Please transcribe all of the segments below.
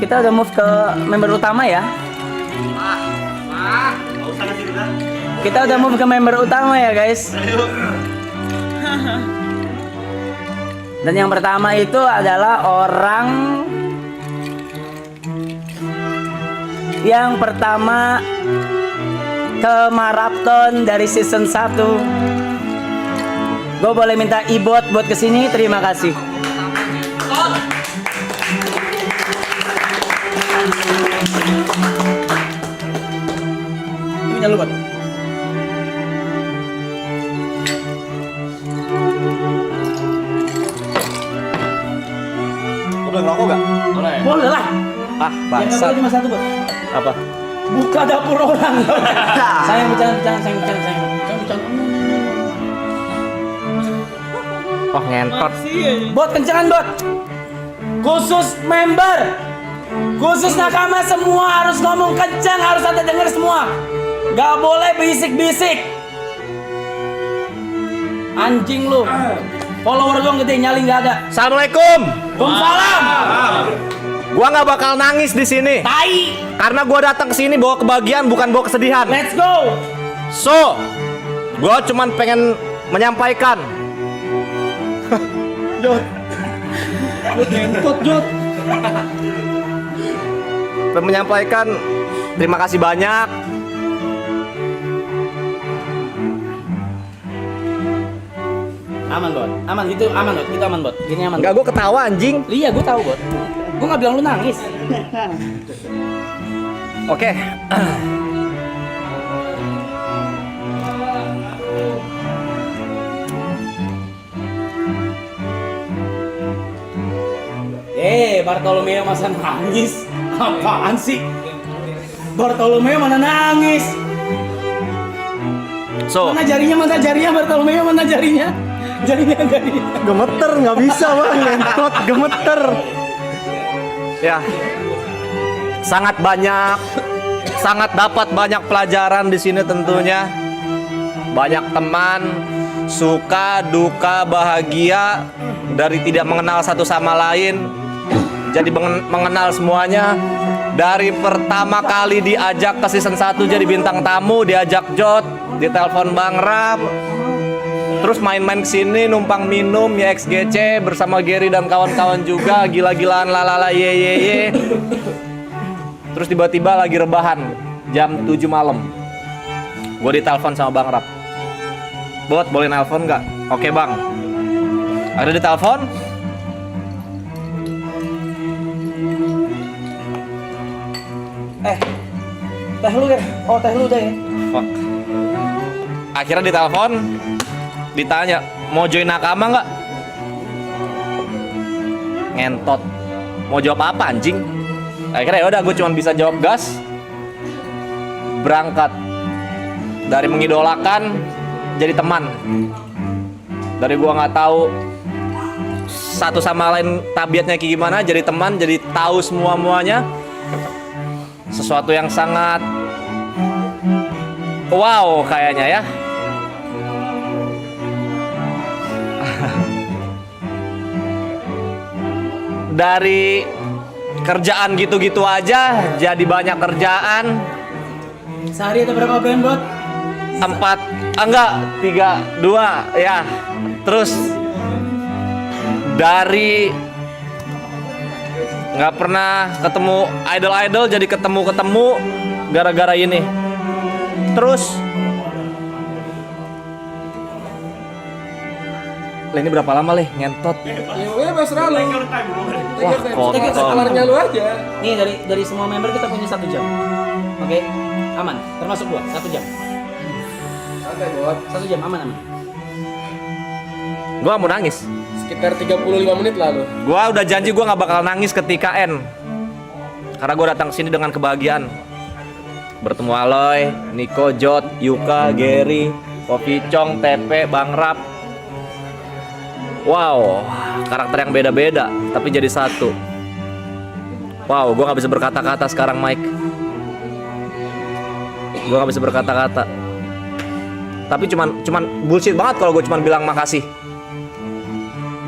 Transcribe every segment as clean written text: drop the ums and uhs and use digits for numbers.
kita udah move ke member utama ya. Kita udah move ke member utama ya guys. Dan yang pertama itu adalah orang yang pertama ke maraton dari season 1. Gue boleh minta Ibot buat kesini, terima kasih. Ini lu, Bot. Boleh ngerokok gak? Boleh. Boleh lah. Ah, Yang bangsat. cuma satu, Bot. Apa? Buka dapur orang. Sayang bercanda. Oh, ngentot. Bot, kencangan bot. Khusus member, khusus nakama semua harus ngomong kencang, harus ada denger semua. Gak boleh bisik-bisik. Anjing lu. Follower gua gede, nyali gak ada. Assalamualaikum. Waalaikumsalam. Gua nggak bakal nangis di sini. Tai. Karena gua datang ke sini bawa kebahagiaan bukan bawa kesedihan. Let's go. So, gua cuman pengen menyampaikan. Jod. Lu ngentot, Jod. Menyampaikan terima kasih banyak. Aman bot, aman gitu, aman bot, kita aman bot. Gini aman. Enggak, gua ketawa anjing. Iya, gue tahu bot. Gue nggak bilang lu nangis. Oke. Bartolomeo masa nangis? Apaan sih? Bartolomeo mana nangis? So, Mana jarinya Bartolomeo, mana jarinya? Jarinya. gemeter nggak bisa bang, ngentot gemeter. Ya, sangat dapat banyak pelajaran di sini tentunya. Banyak teman, suka, duka, bahagia, dari tidak mengenal satu sama lain, jadi mengenal semuanya. Dari pertama kali diajak ke season 1 jadi bintang tamu, diajak Jot, ditelepon Bang Rap, terus main-main kesini numpang minum ya XGC bersama Gary dan kawan-kawan juga, gila-gilaan lalala ye. Terus tiba-tiba lagi rebahan jam 7 malam, gue ditelepon sama Bang Rap, Bot boleh nelpon nggak? Oke bang. Ada ditelepon. Teh lu kan? Oh, teh lu udah ya? Fuck. Akhirnya ditelepon, ditanya mau join nakama nggak? Ngentot. Mau jawab apa anjing? Akhirnya ya udah, gue cuma bisa jawab gas. Berangkat dari mengidolakan jadi teman. Dari gua nggak tahu satu sama lain tabiatnya kayak gimana, jadi teman, jadi tahu semua-muanya. Sesuatu yang sangat wow kayaknya ya. Dari kerjaan gitu-gitu aja jadi banyak kerjaan. Sehari ada berapa brand bot? 4, enggak 3, 2 ya. Terus dari nggak pernah ketemu idol jadi ketemu gara-gara ini. Terus ini berapa lama leh ngentot? Ya serah lu. Wah, kotor. Kelarnya lu aja. Nih dari semua member kita punya 1 jam. Oke, aman. Termasuk gua 1 jam. Santai buat 1 jam aman. Gua mau nangis. sekitar 35 menit lalu. Gua udah janji gua nggak bakal nangis ketika end. Karena gua datang sini dengan kebahagiaan. Bertemu Aloy, Niko, Jot, Yuka, Gary, Kopi Chong, TP, Bang Rap. Wow, karakter yang beda-beda tapi jadi satu. Wow, gua nggak bisa berkata-kata sekarang, Mike. Gua nggak bisa berkata-kata. Tapi cuman bullshit banget kalau gue cuman bilang makasih.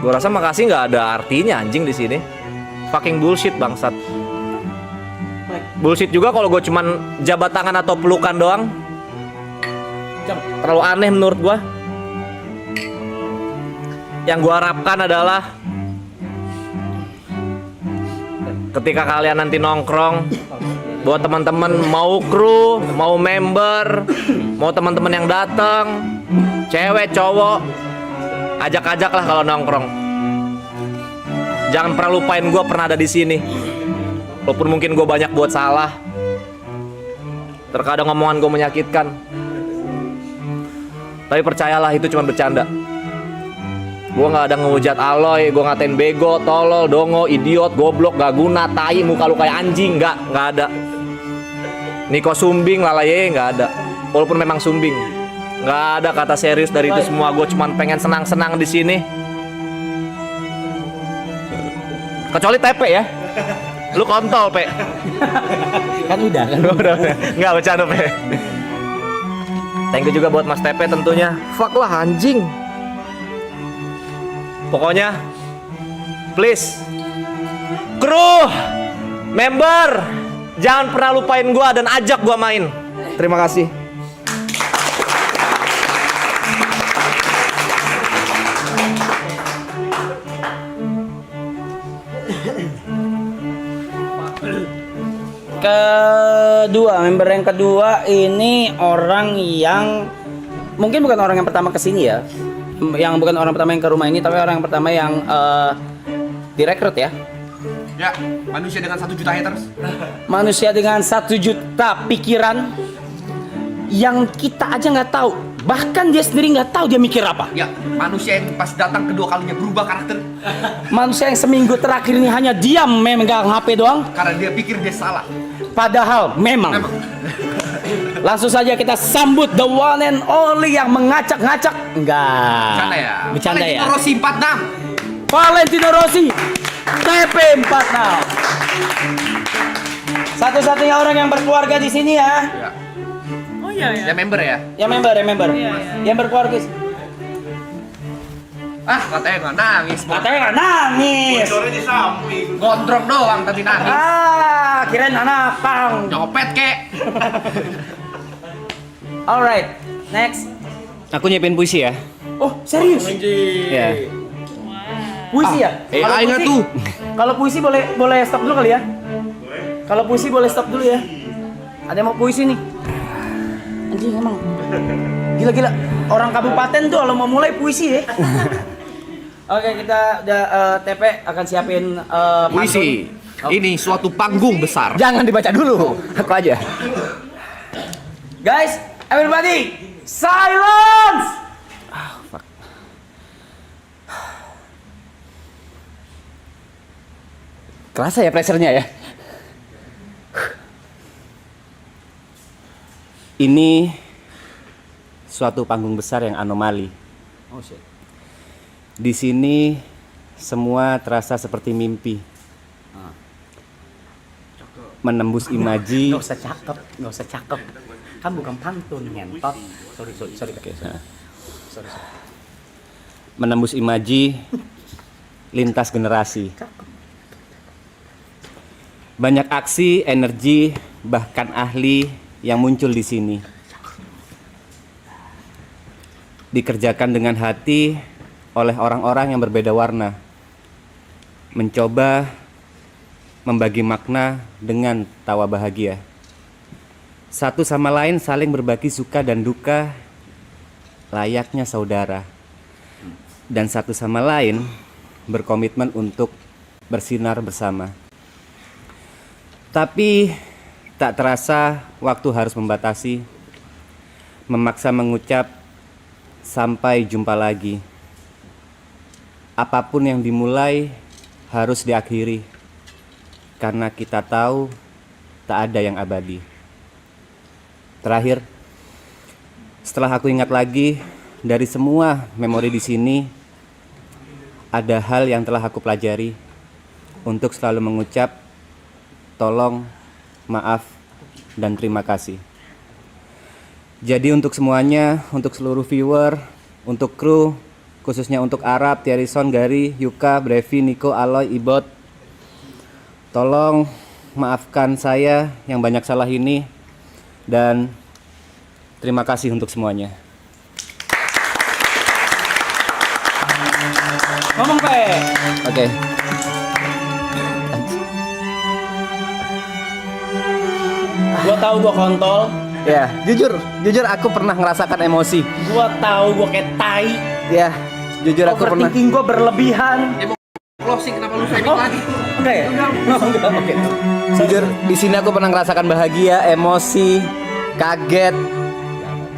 Gue rasa makasih nggak ada artinya anjing di sini. Fucking bullshit bangsat. Bullshit juga kalau gue cuman jabat tangan atau pelukan doang. Terlalu aneh menurut gue. Yang gue harapkan adalah ketika kalian nanti nongkrong, buat teman-teman mau kru, mau member, mau teman-teman yang datang, cewek, cowok, ajak-ajak lah kalau nongkrong. Jangan pernah lupain gue pernah ada di sini. Walaupun mungkin gue banyak buat salah, terkadang omongan gue menyakitkan, tapi percayalah itu cuma bercanda. Gue nggak ada ngehujat Aloy, gue ngatain bego, tolol, dongo, idiot, goblok, gak guna, tai, muka lu kayak anjing, nggak ada. Niko sumbing, lalaye, nggak ada. Walaupun memang sumbing, nggak ada kata serius dari itu semua. Gue cuma pengen senang-senang di sini. Kecuali Tepe ya. Lu kontol, Pe. Kan udah kan. Udah. Nggak bercanda, Pe. Thank you juga buat Mas Tepe tentunya. Fuck lah anjing. Pokoknya please kru, member, jangan pernah lupain gua dan ajak gua main. Terima kasih. Member yang kedua ini orang yang mungkin bukan orang yang pertama kesini ya, yang bukan orang pertama yang ke rumah ini, tapi orang yang pertama yang direkrut ya. Ya, manusia dengan 1 juta haters. Manusia dengan 1 juta pikiran yang kita aja nggak tahu, bahkan dia sendiri nggak tahu dia mikir apa. Ya, manusia yang pas datang kedua kalinya berubah karakter Manusia yang seminggu terakhir ini hanya diam memegang HP doang, karena dia pikir dia salah. padahal memang. Langsung saja kita sambut the one and only yang mengacak-ngacak. Enggak. Bercanda ya. Bercanda ya. Valentino Rossi 46. Valentino Rossi TP46. Satu-satunya orang yang berkeluarga di sini ya. Ya. Oh iya ya. Ya member ya. Ya member. Yang berkeluarga. Ah, katanya nggak nangis. Katanya nggak nangis. Gondrong doang tapi nangis. Kirain anak pang. Nyopet kek. Alright, next. Aku nyiapin puisi ya. Oh, serius? Ya. Puisi ya? Kalau AI nggak puisi- tuh? Kalau puisi boleh stop dulu kali ya? Kalau puisi boleh stop dulu ya. Ada yang mau puisi nih. Anjing emang. Gila. Orang kabupaten tuh kalau mau mulai puisi ya. Oke, kita udah TP akan siapin Puisi. pantun. Oh. Ini suatu panggung besar. Jangan dibaca dulu. Aku aja. Guys, everybody, silence. Kerasa ya pressure-nya ya. Ini suatu panggung besar yang anomali. Oh shit. Di sini semua terasa seperti mimpi. Menembus imaji. Nggak usah cakep. Kan bukan pantun, ngentot. Sorry. Oke, sorry. Menembus imaji lintas generasi. Banyak aksi, energi, bahkan ahli yang muncul di sini. Dikerjakan dengan hati oleh orang-orang yang berbeda warna. Mencoba membagi makna dengan tawa bahagia. Satu sama lain saling berbagi suka dan duka layaknya saudara. Dan satu sama lain berkomitmen untuk bersinar bersama. Tapi tak terasa waktu harus membatasi, memaksa mengucap sampai jumpa lagi. Apapun yang dimulai harus diakhiri, karena kita tahu tak ada yang abadi. Terakhir, setelah aku ingat lagi dari semua memori di sini, ada hal yang telah aku pelajari untuk selalu mengucap tolong, maaf, dan terima kasih. Jadi untuk semuanya, untuk seluruh viewer, untuk kru, khususnya untuk Arab, Thierryson, Gary, Yuka, Brevi, Niko, Aloy, Ibot, tolong maafkan saya yang banyak salah ini, dan terima kasih untuk semuanya. Ngomong Pe. Oke. Gua tahu gua kontol. Ya, jujur aku pernah ngerasakan emosi. Gua tahu gua kayak tai. Ya, jujur aku pernah. Overthinking gua berlebihan. Closing, kenapa lu framing lagi? Enggak ya? Oke. Jujur di sini aku pernah ngerasakan bahagia, emosi, kaget,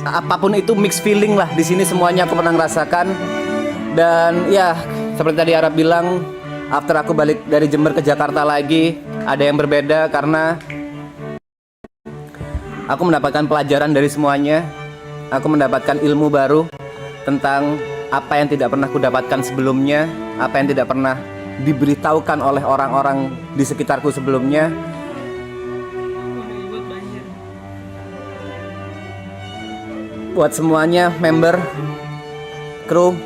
apapun itu mixed feeling lah. Di sini semuanya aku pernah ngerasakan. Dan ya, seperti tadi Arab bilang, after aku balik dari Jember ke Jakarta lagi, ada yang berbeda karena aku mendapatkan pelajaran dari semuanya. Aku mendapatkan ilmu baru tentang apa yang tidak pernah kudapatkan sebelumnya, apa yang tidak pernah diberitahukan oleh orang-orang di sekitarku sebelumnya. Buat semuanya, member, kru,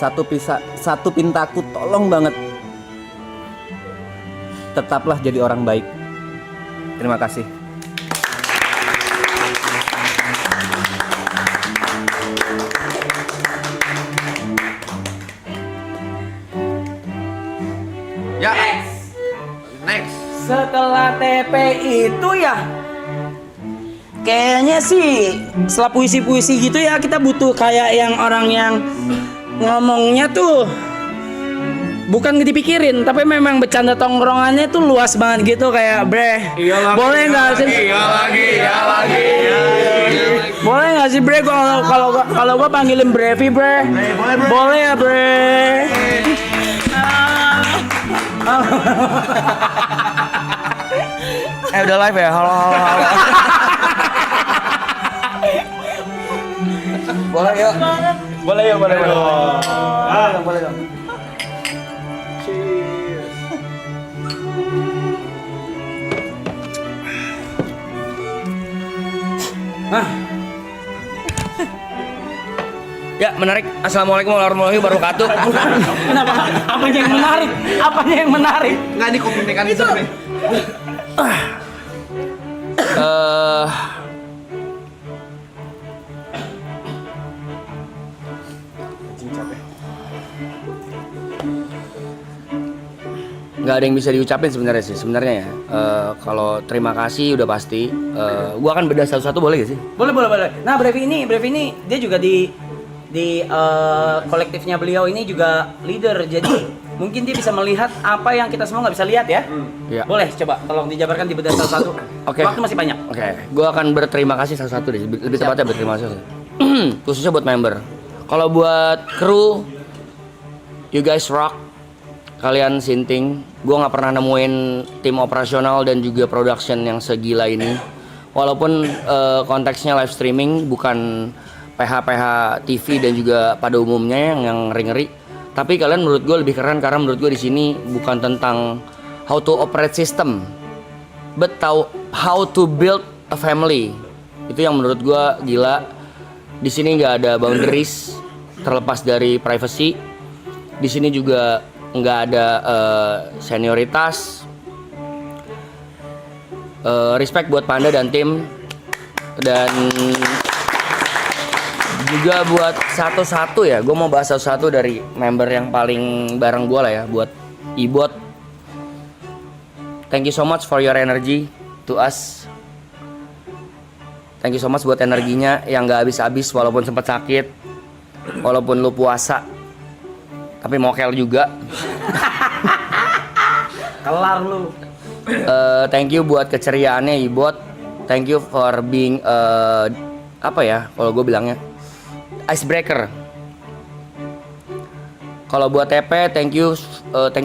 satu pintaku, tolong banget, tetaplah jadi orang baik. Terima kasih. Ya. Next. Setelah TP itu ya kayaknya sih setelah puisi-puisi gitu ya kita butuh kayak yang orang yang ngomongnya tuh bukan dipikirin tapi memang bercanda tongkrongannya tuh luas banget gitu kayak bre. Boleh nggak sih? Boleh nggak sih bre? Kalau gua panggilin Brevi bre. Boleh ya bre. Udah live ya? Halo. Boleh yuk. Boleh yuk, boleh. Boleh dong. Ya, menarik. Assalamualaikum warahmatullahi wabarakatuh. Kenapa? Apanya yang menarik? Apanya yang menarik? Nggak di kopi mekanisme nih. Nggak ada yang bisa diucapin sebenarnya ya. Kalau terima kasih udah pasti. Gua akan bedah satu-satu, boleh gak sih? Boleh. Nah, Brevi ini dia juga di kolektifnya beliau ini juga leader. Jadi mungkin dia bisa melihat apa yang kita semua nggak bisa lihat ya. Iya. Boleh coba tolong dijabarkan di bedah satu-satu. Oke. Waktu masih banyak. Oke, gua akan berterima kasih satu-satu deh. Lebih tepatnya berterima kasih. Khususnya buat member. Kalau buat kru, you guys rock. Kalian sinting. Gua nggak pernah nemuin tim operasional dan juga production yang segila ini. Walaupun konteksnya live streaming bukan PH TV dan juga pada umumnya yang ngeri-ngeri. Tapi kalian menurut gue lebih keren karena menurut gue di sini bukan tentang how to operate system, but how to build a family. Itu yang menurut gue gila. Di sini nggak ada boundaries terlepas dari privacy. Di sini juga nggak ada senioritas. Respect buat Panda dan tim, dan juga buat satu-satu ya, gue mau bahas satu-satu dari member yang paling bareng gue lah ya. Buat Ibot, thank you so much for your energy to us. Thank you so much buat energinya yang gak habis-habis walaupun sempat sakit, walaupun lu puasa, tapi mokel juga. Kelar lu. Thank you buat keceriaannya Ibot. Thank you for being apa ya kalau gue bilangnya, icebreaker. Kalau buat TP, thank you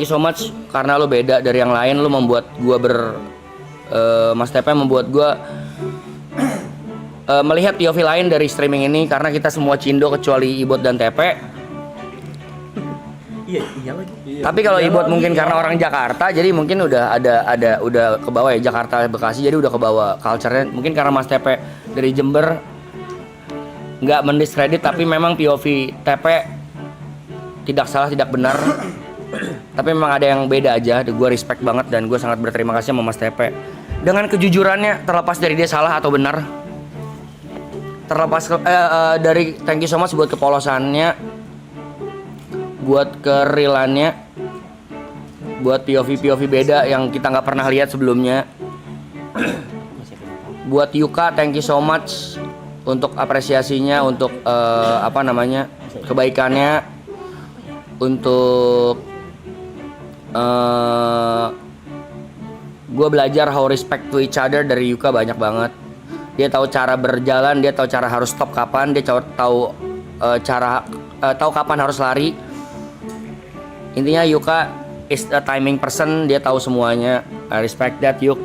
so much karena lo beda dari yang lain. Lo membuat gue Mas TP membuat gue melihat POV lain dari streaming ini karena kita semua cindo kecuali Ibot dan TP. Iya lagi. Tapi kalau Ibot mungkin karena orang Jakarta, jadi mungkin udah udah ke bawah ya, Jakarta Bekasi, jadi udah ke bawah culture-nya. Mungkin karena Mas TP dari Jember, nggak mendiskredit, tapi memang POV TP tidak salah, tidak benar. Tapi memang ada yang beda aja. Gue respect banget dan gue sangat berterima kasih sama Mas Tepe. Dengan kejujurannya, terlepas dari dia salah atau benar, terlepas dari thank you so much buat kepolosannya, buat kerealannya, buat POV beda yang kita nggak pernah lihat sebelumnya. Buat Yuka, thank you so much untuk apresiasinya, untuk kebaikannya, untuk gue belajar how respect to each other dari Yuka banyak banget. Dia tahu cara berjalan, dia tahu cara harus stop kapan, dia tahu kapan harus lari. Intinya Yuka is a timing person, dia tahu semuanya. I respect that, Yuk.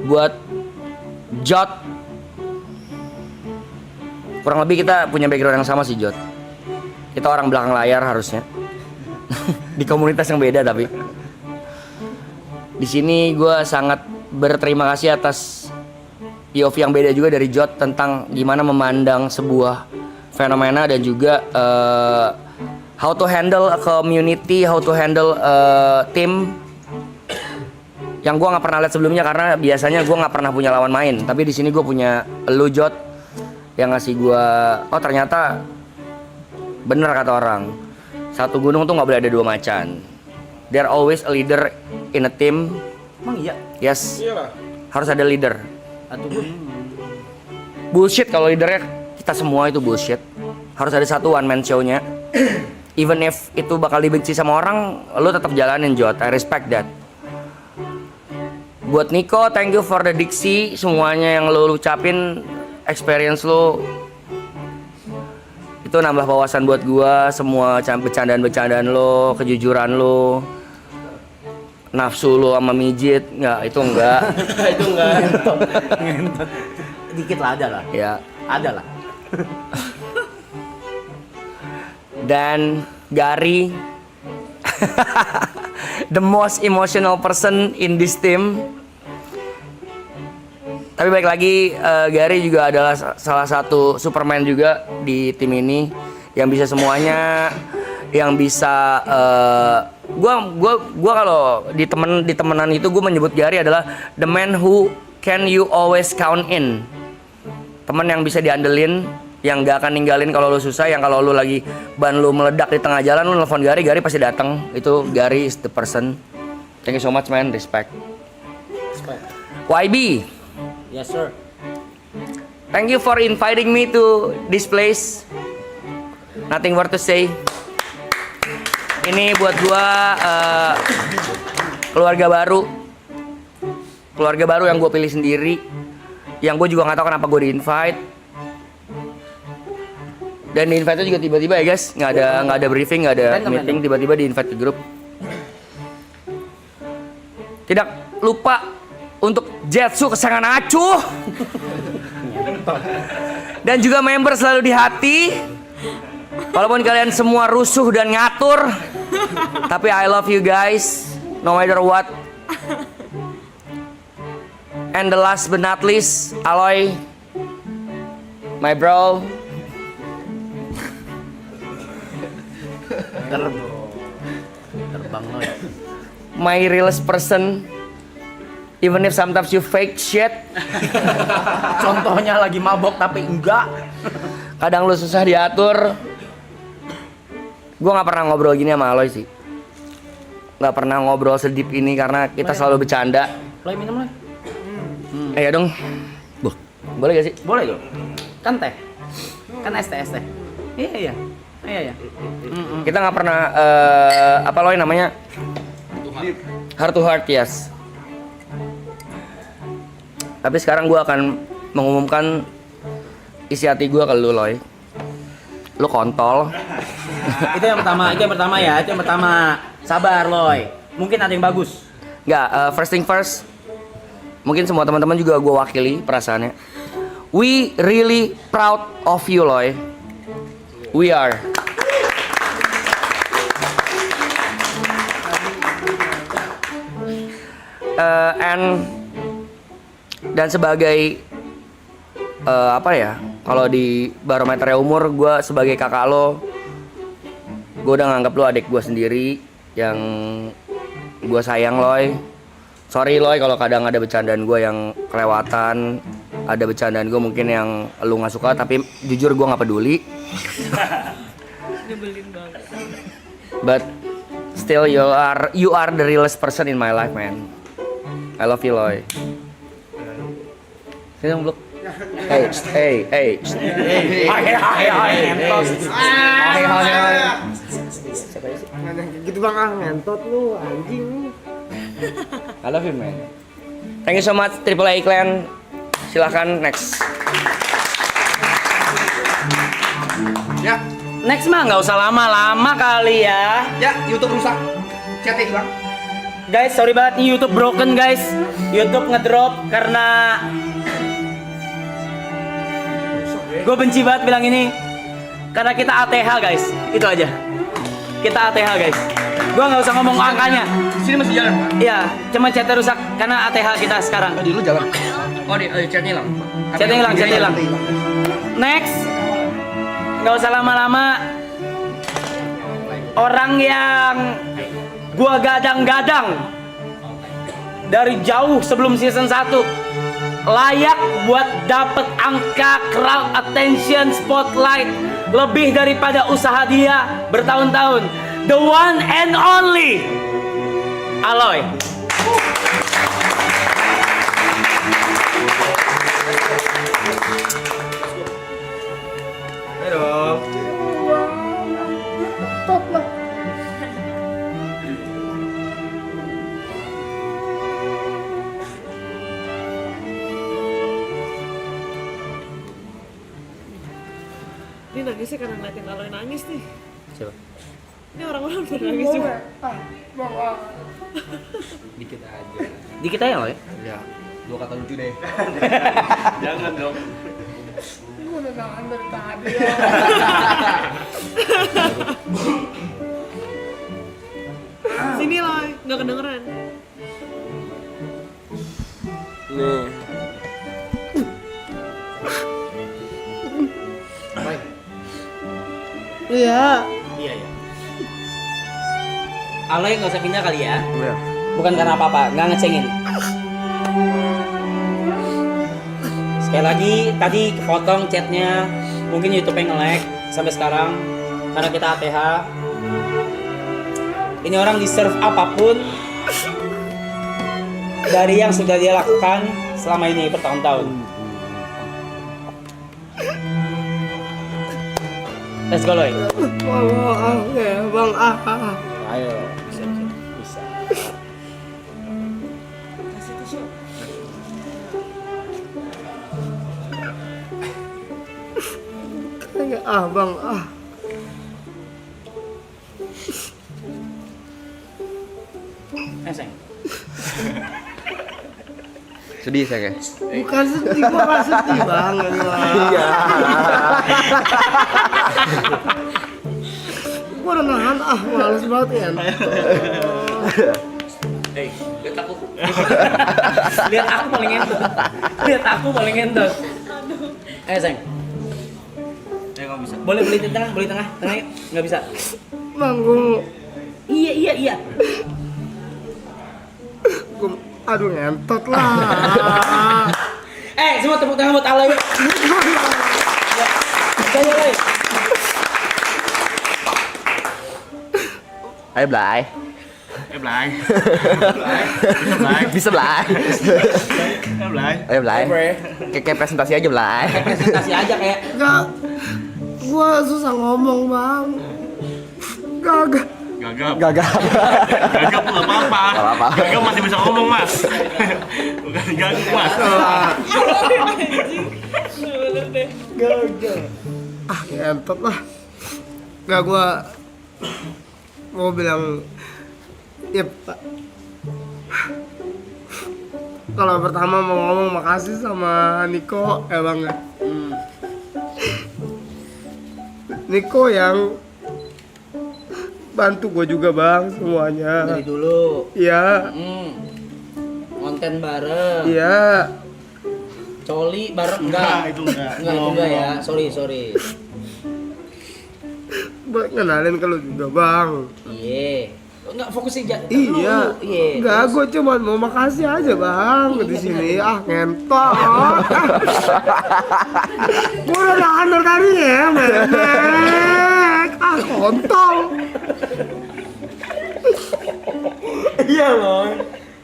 Buat Jot, kurang lebih kita punya background yang sama sih, Jot. Kita orang belakang layar harusnya. Di komunitas yang beda tapi. Di sini gue sangat berterima kasih atas POV yang beda juga dari Jot tentang gimana memandang sebuah fenomena dan juga how to handle a community, how to handle a team yang gue nggak pernah lihat sebelumnya karena biasanya gue nggak pernah punya lawan main. Tapi di sini gue punya lu, Jot, yang ngasih gue, oh ternyata bener kata orang, satu gunung tuh nggak boleh ada dua macan. There always a leader in a team. Emang iya? Yes. Harus ada leader. Bullshit kalau leadernya kita semua itu bullshit. Harus ada satu one man show-nya. Even if itu bakal dibenci sama orang, lo tetap jalanin, Jot. I respect that. Buat Nico, thank you for the diksi, semuanya yang lo ucapin, experience lo itu nambah wawasan buat gua. Semua bercandaan lo, kejujuran lo, nafsu lo sama mijit, nggak, itu enggak. Itu enggak. Ngentot. Dikit lah, ada lah. Ya. Ada lah. Dan Gary, the most emotional person in this team. Tapi baik lagi, Gary juga adalah salah satu Superman juga di tim ini yang bisa semuanya, yang bisa gua kalau di temenan itu gue menyebut Gary adalah the man who can you always count in. Teman yang bisa diandelin, yang gak akan ninggalin kalau lu susah, yang kalau lu lagi ban lu meledak di tengah jalan lu nelfon Gary pasti datang. Itu Gary is the person. Thank you so much, man. Respect. YB. Yes, sir. Thank you for inviting me to this place. Nothing more to say. Ini buat gua keluarga baru yang gua pilih sendiri. Yang gua juga nggak tahu kenapa gua di-invite. Dan di-invite juga tiba-tiba ya guys, nggak ada briefing, nggak ada meeting, tiba-tiba di-invite ke grup. Tidak lupa untuk Jetsu kesayangan Acuh. Dan juga member selalu di hati. Walaupun kalian semua rusuh dan ngatur, tapi I love you guys, no matter what. And the last but not least, Aloy, my bro. Terbang lo. My realest person. Even if sometimes you fake shit. Contohnya lagi mabok tapi enggak. Kadang lu susah diatur. Gue gak pernah ngobrol gini sama Aloy sih. Gak pernah ngobrol sedip ini karena kita selalu bercanda. Lo minum lo. Ya dong. Boleh gak sih? Boleh dong. Kan teh. Kan es teh. Iya. Kita nggak pernah apa Loy namanya? Heart to heart, yes. Tapi sekarang gue akan mengumumkan isi hati gue ke lu, Loy. Lu kontol. Itu yang pertama ya. Sabar, Loy. Mungkin ada yang bagus. Nggak, first thing first. Mungkin semua teman-teman juga gue wakili perasaannya. We really proud of you, Loy. We are. Dan sebagai apa ya? Kalau di barometer umur, gue sebagai kakak lo, gue udah nganggap lo adik gue sendiri. yang gue sayang Loy. Sorry Loy kalau kadang ada bercandaan gue yang kelewatan, ada bercandaan gue mungkin yang lu nggak suka, tapi jujur gue nggak peduli. But still you are the realest person in my life, man. I love you Loy. Sini dong, Blok. Hey. Gitu bang, ngentot lu anjing. I love you, man. Thank you so much, Triple A Clan. Silahkan next. Ya, Next mah nggak usah lama-lama kali ya. ya YouTube rusak. Chatting bang. Guys, sorry banget nih YouTube broken guys. YouTube ngedrop karena gue benci banget bilang ini. Karena kita ATH guys, itu aja. Kita ATH guys. Gue nggak usah ngomong angkanya. Sini masih jalan pak? Iya, cuma chatnya rusak karena ATH kita sekarang. Di lu jalan. Oh di chatnya hilang. Chatnya hilang. Next, nggak usah lama-lama. Orang yang gua gadang-gadang dari jauh sebelum season 1 layak buat dapet angka crowd attention spotlight lebih daripada usaha dia bertahun-tahun. The one and only Aloy. Ini nangisnya karena ngeliatin Aloy nangis nih. Siapa? Ini orang-orang pada nangis juga. Dikit aja Aloy. Ya, dua kata lucu deh. Jangan dong. Sini Loy, nggak kedengeran. Iya. Iya ya. Aloy nggak usah pindah kali ya. Bukan karena apa-apa, nggak ngecengin. Sekali lagi, tadi kepotong chatnya, mungkin YouTube-nya nge-lag sampai sekarang karena kita ATH. Ini orang deserve apapun dari yang sudah dia lakukan selama ini bertahun-tahun. Let's go Loy. Bang, Ayo, bisa. bang. Sayang. Sedih saya kayak. Bukan sedih, gua nggak sedih banget. Iya. Gua udah nahan, males banget ya. Lihat aku. Lihat aku paling entot. Lihat aku paling entot. Ayo sayang. Nggak bisa. Boleh beli tengah, tengah yuk. Nggak bisa. Bang, gua Iya. aduh ngentot lah. Semua tepuk tangan buat Aloy. Ayo Loy. Ayo Blay. Bisa Blay. Ayo Blay. Kayak presentasi aja Blay. Presentasi aja kayak. Enggak. Gua susah ngomong, Bang. Gagap. Gagap nggak apa-apa. Gagap masih bisa ngomong mas. Bukan gagap mas. Bener deh. Ngentot lah. Enggak, gua mau bilang ya Pak. Kalau pertama mau ngomong makasih sama Niko ya Bang. Niko yang bantu gue juga Bang semuanya. Dari dulu. Iya. Konten bareng. Iya. Coli bareng enggak? Itu enggak. Enggak ya. Sorry. Buat kenalin ke lu juga Bang. Iya. Enggak fokus aja. Iya. Enggak, gue cuma mau makasih aja bang di sini. Ah ngentot. Gue udah nahan dari tadi ya, memek. Ah kontol. Iya loh.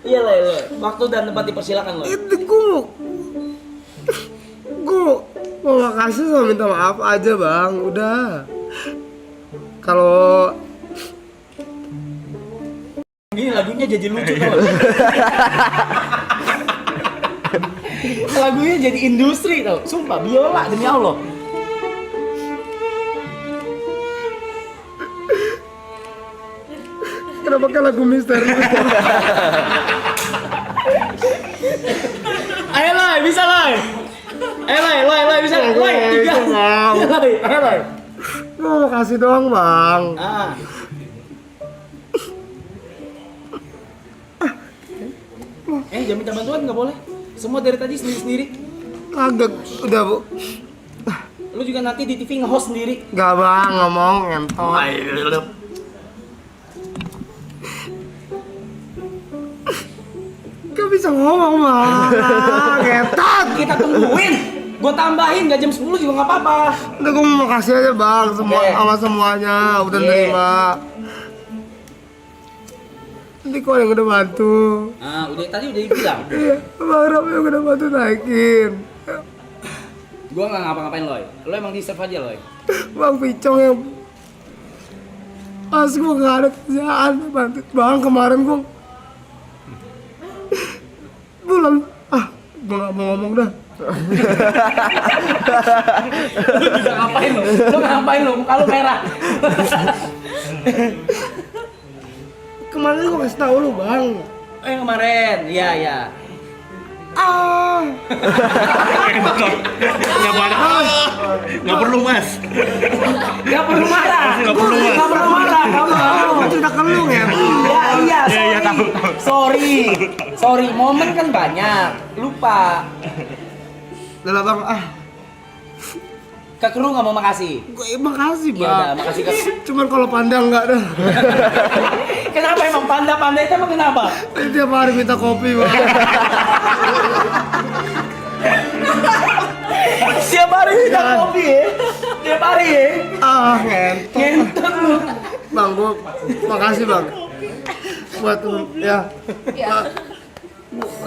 Iya loh. Waktu dan tempat dipersilakan loh. Itu gue mau makasih sama minta maaf aja bang. Udah. Kalau Ini lagunya jadi lucu tau. Lagunya jadi industri tau. Sumpah biola demi Allah. kenapa kan lagu misteri? Ayo Lai, bisa Lai. Ayo Lai, bisa Lai. Tiga. Ayo Lai. Gue mau makasih doang bang. Ah. Jangan minta bantuan nggak boleh. Semua dari tadi sendiri-sendiri. Kagak, udah bu. Lu juga nanti di TV nge-host sendiri. Gak bang, ngomong ngentot. Gak bisa ngomong bang, ngentot. Kita tungguin. Gua tambahin nggak jam 10 juga nggak apa-apa. Udah gue mau makasih aja bang, semua Yeah. sama semuanya udah Yeah. nerima. Nanti kok yang udah bantu. Ah, tadi udah dibilang. Iya, bang Ram yang udah bantu naikin. Gua nggak ngapa-ngapain Loy. Lo emang deserve aja Loy. Bang Picong yang pas gue gak ada kerjaan bantu bang kemarin gue bulan gue gak mau ngomong dah. Lu juga ngapain lo? Lu ngapain lo? Muka lu merah. Kemarin gue kasih tau lu bang. Yang kemarin, iya. Nggak perlu mas. Gak perlu marah. Nggak perlu, Mas. Gak perlu marah. Gue cerita ke lu ya. Iya, sorry. Momen kan banyak. Lupa. Udah lah bang, Ke kru nggak mau makasih. gue makasih Iya udah, bang. makasih ke. Cuman kalau pandang nggak dah. Kenapa emang panda itu emang kenapa? Tiap hari minta kopi bang. Tiap hari minta kopi ya? Tiap hari ya? Ngentot. Ngentot lu. Bang, gue makasih bang. Buat ya.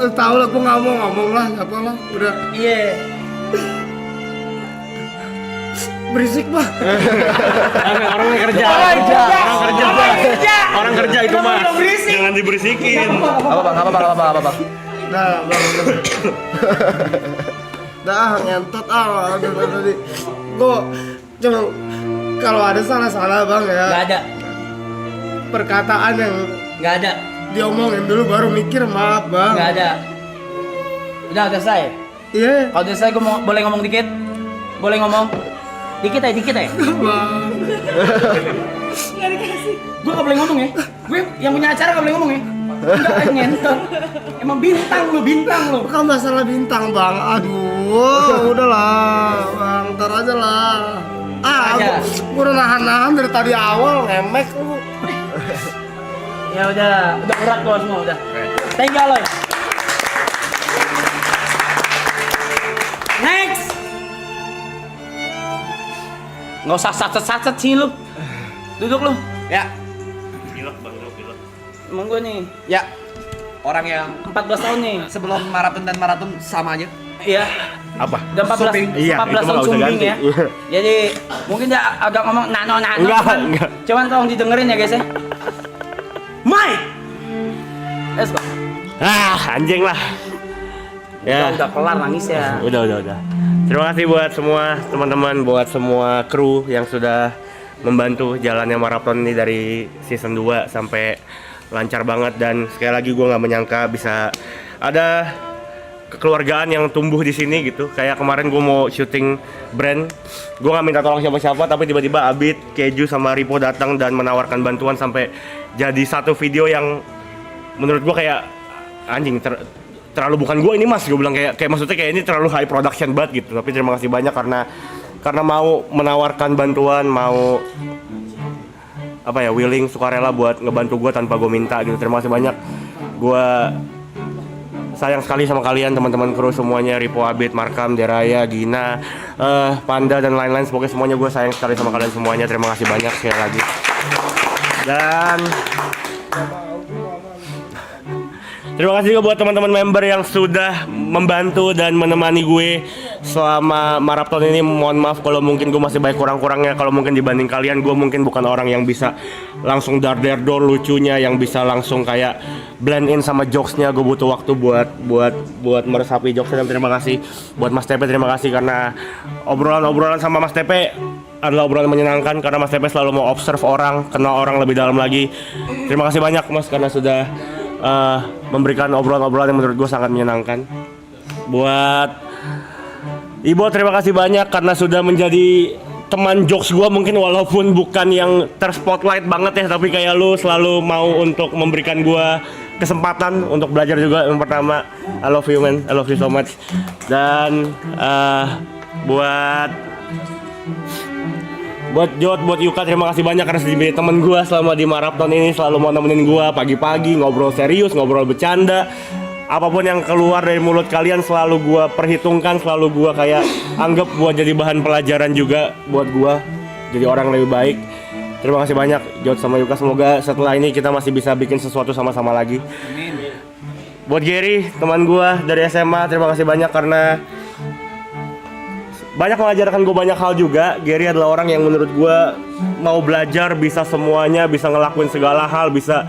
Tahu lah, gue nggak mau ngomong lah, apa lah, udah Iya. berisik bah. Orang kerja. Orang kerja itu Kenapa mas. lu berisik? Jangan diberisikin. Apa bang? Nah, bang. Dah ngentot udah tadi. Gue cuma kalau ada salah bang ya. Gak ada. Perkataan yang Gak ada. diomongin dulu baru mikir maaf bang. Gak ada. Udah selesai. Iya. Kalau udah selesai gue boleh ngomong dikit? Boleh ngomong? Dikit aja. Bang. Gue gak boleh ngomong ya. Gue yang punya acara gak boleh ngomong ya. Enggak ngentot. Emang bintang lu. Bukan masalah bintang bang. Aduh, udahlah bang. Ntar aja lah. Aja. Gue udah nahan dari tadi awal ngemek lu. Ya udah berat gua semua udah. Thank you Loy. Next. Nggak usah sacet sih lu. Duduk lu. Ya, Pilek bang, pilek. Emang gua nih ya. Orang yang 14 tahun nih. sebelum maraton dan maraton sama aja. Iya. Apa? Udah 14 Iya, 14 itu tahun nggak usah sumbing ganti. ya. Jadi mungkin dia agak ngomong nano. Enggak. Cuman tolong didengerin ya guys ya. Mike. Let's go. Anjing lah. Ya. Udah kelar nangis ya. Udah. Terima kasih buat semua teman-teman, buat semua kru yang sudah membantu jalannya maraton ini dari season 2 sampai lancar banget. Dan sekali lagi gue nggak menyangka bisa ada kekeluargaan yang tumbuh di sini gitu. Kayak kemarin gue mau syuting brand, gue nggak minta tolong siapa-siapa, tapi tiba-tiba Abid, Keju sama Ripo datang dan menawarkan bantuan sampai jadi satu video yang menurut gue kayak anjing terlalu bukan gue ini mas, gue bilang kayak maksudnya kayak ini terlalu high production banget gitu. Tapi terima kasih banyak karena mau menawarkan bantuan, mau willing, sukarela buat ngebantu gue tanpa gue minta gitu. Terima kasih banyak. Gue sayang sekali sama kalian teman-teman kru semuanya, Ripo, Abid, Markam, Deraya, Gina, Panda dan lain-lain. Semoga semuanya gue sayang sekali sama kalian semuanya. Terima kasih banyak sekali lagi. Dan terima kasih juga buat teman-teman member yang sudah membantu dan menemani gue selama maraton ini. Mohon maaf kalau mungkin gue masih banyak kurang-kurangnya. Kalau mungkin dibanding kalian, gue mungkin bukan orang yang bisa langsung dar-der-dor lucunya, yang bisa langsung kayak blend in sama jokesnya. Gue butuh waktu buat meresapi jokesnya. Dan terima kasih buat Mas Tepe, terima kasih karena obrolan-obrolan sama Mas Tepe adalah obrolan menyenangkan, karena Mas Tepe selalu mau observe orang, kenal orang lebih dalam lagi. Terima kasih banyak Mas karena sudah memberikan obrolan-obrolan yang menurut gue sangat menyenangkan. Buat Ibo, terima kasih banyak karena sudah menjadi teman jokes gue, mungkin walaupun bukan yang terspotlight banget ya, tapi kayak lu selalu mau untuk memberikan gue kesempatan untuk belajar juga. Yang pertama, I love you man, I love you so much. Dan buat Jod, buat Yuka, terima kasih banyak karena sudah menjadi temen gue selama di maraton ini. Selalu mau nemenin gue pagi-pagi, ngobrol serius, ngobrol bercanda. Apapun yang keluar dari mulut kalian selalu gue perhitungkan, selalu gue kayak anggap buat jadi bahan pelajaran juga buat gue jadi orang lebih baik. Terima kasih banyak Jod sama Yuka, semoga setelah ini kita masih bisa bikin sesuatu sama-sama lagi. Buat Gary, teman gue dari SMA, terima kasih banyak karena banyak mengajarkan gue banyak hal juga. Gary adalah orang yang menurut gue mau belajar, bisa semuanya, bisa ngelakuin segala hal, bisa,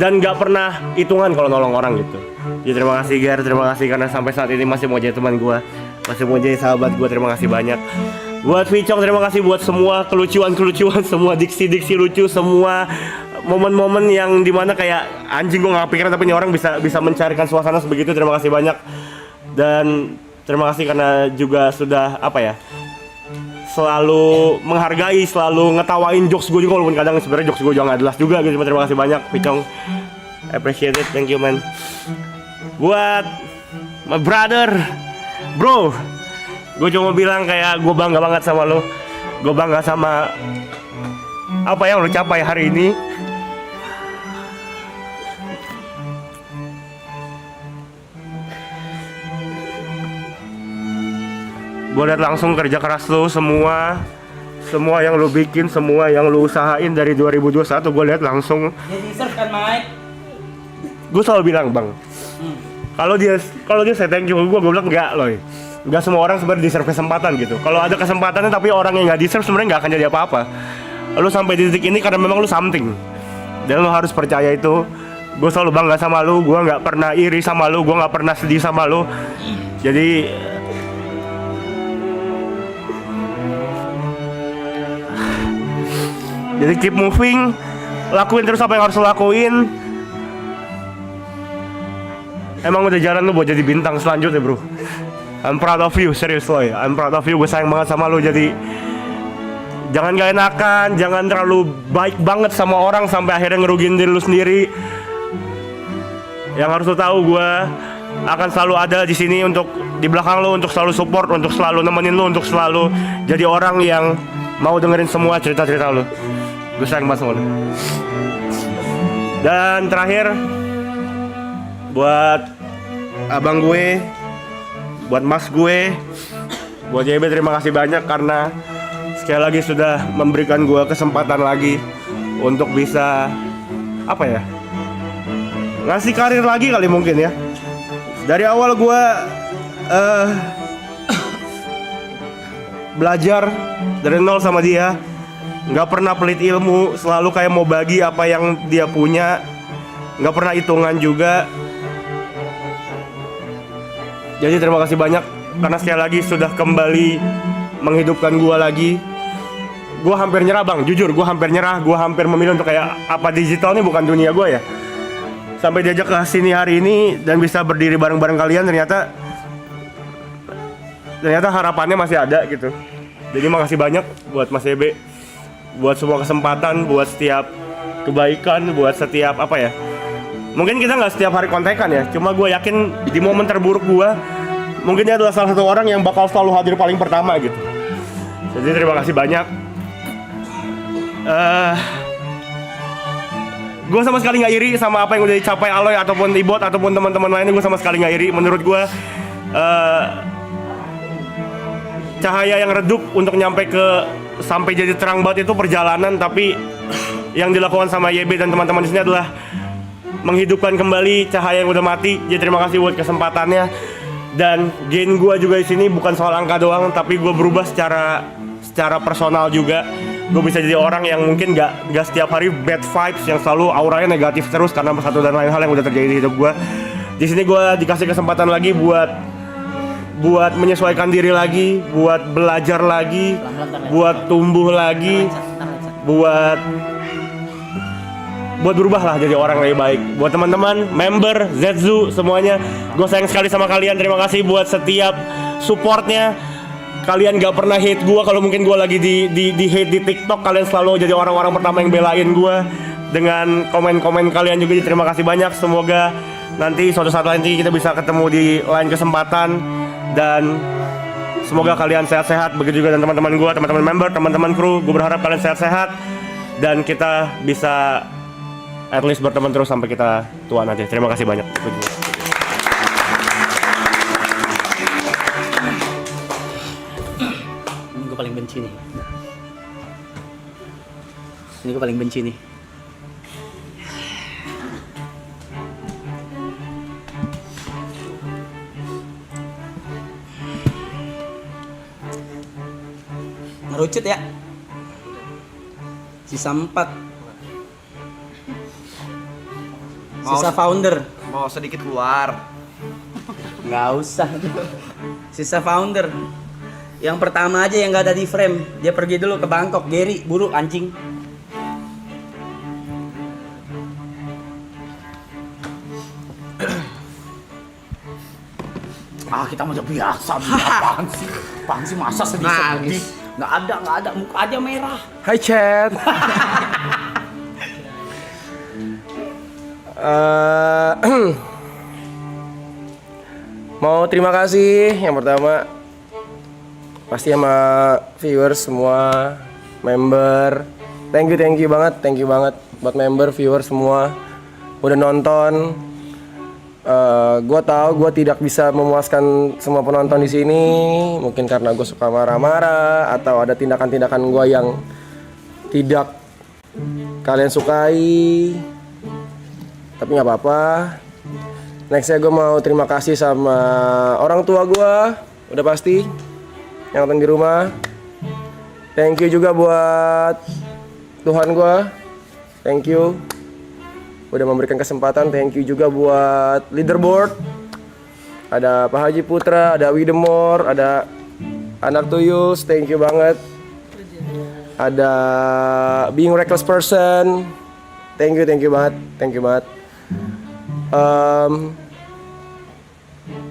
dan gak pernah hitungan kalau nolong orang gitu. Jadi terima kasih Gary, terima kasih karena sampai saat ini masih mau jadi teman gue, masih mau jadi sahabat gue. Terima kasih banyak. Buat Vicong, terima kasih buat semua kelucuan-kelucuan, semua diksi-diksi lucu, semua momen-momen yang dimana kayak anjing gue gak kepikiran tapi ini orang bisa mencarikan suasana sebegitu. Terima kasih banyak. Dan terima kasih karena juga sudah selalu menghargai, selalu ngetawain jokes gue juga, walaupun kadang sebenarnya jokes gue juga nggak jelas juga gitu. Terima kasih banyak Vicong, appreciate it, thank you man. Buat my brother, bro, gue cuma bilang kayak gue bangga banget sama lo, gue bangga sama apa yang lo capai hari ini. Gue liat langsung kerja keras lo, semua yang lo bikin, semua yang lo usahain dari 2021, gue liat langsung. Dia deserve kan Mike? Gue selalu bilang bang, kalau dia say thank you gue bilang enggak loh. Enggak semua orang sebenarnya deserve kesempatan gitu. Kalau ada kesempatannya tapi orang yang nggak deserve sebenarnya nggak akan jadi apa-apa. Lo sampai di titik ini karena memang lo something, dan lo harus percaya itu. Gue selalu bangga sama lo, gue nggak pernah iri sama lo, gue nggak pernah sedih sama lo. Jadi keep moving, lakuin terus apa yang harus lo lakuin. Emang udah jalan lo buat jadi bintang selanjutnya bro. I'm proud of you, seriously. I'm proud of you, gue sayang banget sama lo. Jadi jangan gak enakan, jangan terlalu baik banget sama orang sampai akhirnya ngerugiin diri lo sendiri. Yang harus lo tahu, gue akan selalu ada di sini untuk di belakang lo, untuk selalu support, untuk selalu nemenin lo, untuk selalu jadi orang yang mau dengerin semua cerita-cerita lo. Gue sayang banget sama lo. Dan terakhir, buat abang gue, buat mas gue, buat JB, terima kasih banyak karena sekali lagi sudah memberikan gue kesempatan lagi untuk bisa ngasih karir lagi kali mungkin ya. Dari awal gue belajar dari nol sama dia, nggak pernah pelit ilmu, selalu kayak mau bagi apa yang dia punya, nggak pernah hitungan juga. Jadi terima kasih banyak karena sekali lagi sudah kembali menghidupkan gue lagi. Gue hampir nyerah bang, jujur gue hampir nyerah, gue hampir memilih untuk kayak apa digital ini bukan dunia gue ya. Sampai diajak ke sini hari ini dan bisa berdiri bareng-bareng kalian, ternyata harapannya masih ada gitu. Jadi makasih banyak buat Mas Ebe, buat semua kesempatan, buat setiap kebaikan, buat setiap mungkin kita nggak setiap hari kontekan ya, cuma gue yakin di momen terburuk gue mungkin dia adalah salah satu orang yang bakal selalu hadir paling pertama gitu. Jadi terima kasih banyak. Gue sama sekali nggak iri sama apa yang udah dicapai Aloy ataupun Ibot ataupun teman-teman lainnya. Gue sama sekali nggak iri. Menurut gue cahaya yang redup untuk nyampe ke sampai jadi terang banget itu perjalanan, tapi yang dilakukan sama YB dan teman-teman di sini adalah menghidupkan kembali cahaya yang udah mati. Jadi terima kasih buat kesempatannya. Dan gain gue juga di sini bukan soal angka doang, tapi gue berubah secara personal juga. Gue bisa jadi orang yang mungkin gak setiap hari bad vibes, yang selalu auranya negatif terus karena satu dan lain hal yang udah terjadi di hidup gue. Di sini gue dikasih kesempatan lagi buat menyesuaikan diri lagi, buat belajar lagi, buat tumbuh lagi, buat berubah lah jadi orang lebih baik. Buat teman-teman, member, Zetsu, semuanya, gue sayang sekali sama kalian. Terima kasih buat setiap supportnya. Kalian gak pernah hate gue kalau mungkin gue lagi di hate di TikTok. Kalian selalu jadi orang-orang pertama yang belain gue dengan komen-komen kalian juga. Jadi terima kasih banyak. Semoga nanti suatu saat nanti kita bisa ketemu di lain kesempatan. Dan semoga kalian sehat-sehat. Begitu juga dan teman-teman gue, teman-teman member, teman-teman kru. Gue berharap kalian sehat-sehat dan kita bisa at least berteman terus sampai kita tua nanti. Terima kasih banyak. Ini gue paling benci nih. Ini gue paling benci nih. Ngerucut ya. Sisa 4. Sisa founder. Mau sedikit keluar. Nggak usah. Sisa founder. Yang pertama aja yang nggak ada di frame. Dia pergi dulu ke Bangkok. Gary, buru anjing. Kita mau biasa. Apaan sih masa sedih-sedih. Nggak ada. Muka aja merah. Hai chat. Mau terima kasih yang pertama pasti sama viewers semua, member. Thank you banget buat member, viewers semua udah nonton. Gue tahu gue tidak bisa memuaskan semua penonton di sini, mungkin karena gue suka marah-marah atau ada tindakan-tindakan gue yang tidak kalian sukai. Tapi nggak apa-apa. Nextnya gue mau terima kasih sama orang tua gue, udah pasti yang nonton di rumah. Thank you juga buat Tuhan gue, thank you udah memberikan kesempatan. Thank you juga buat leaderboard. Ada Pak Haji Putra, ada Widemore, ada Anak Tuyus, thank you banget. Ada Being Reckless Person, thank you banget.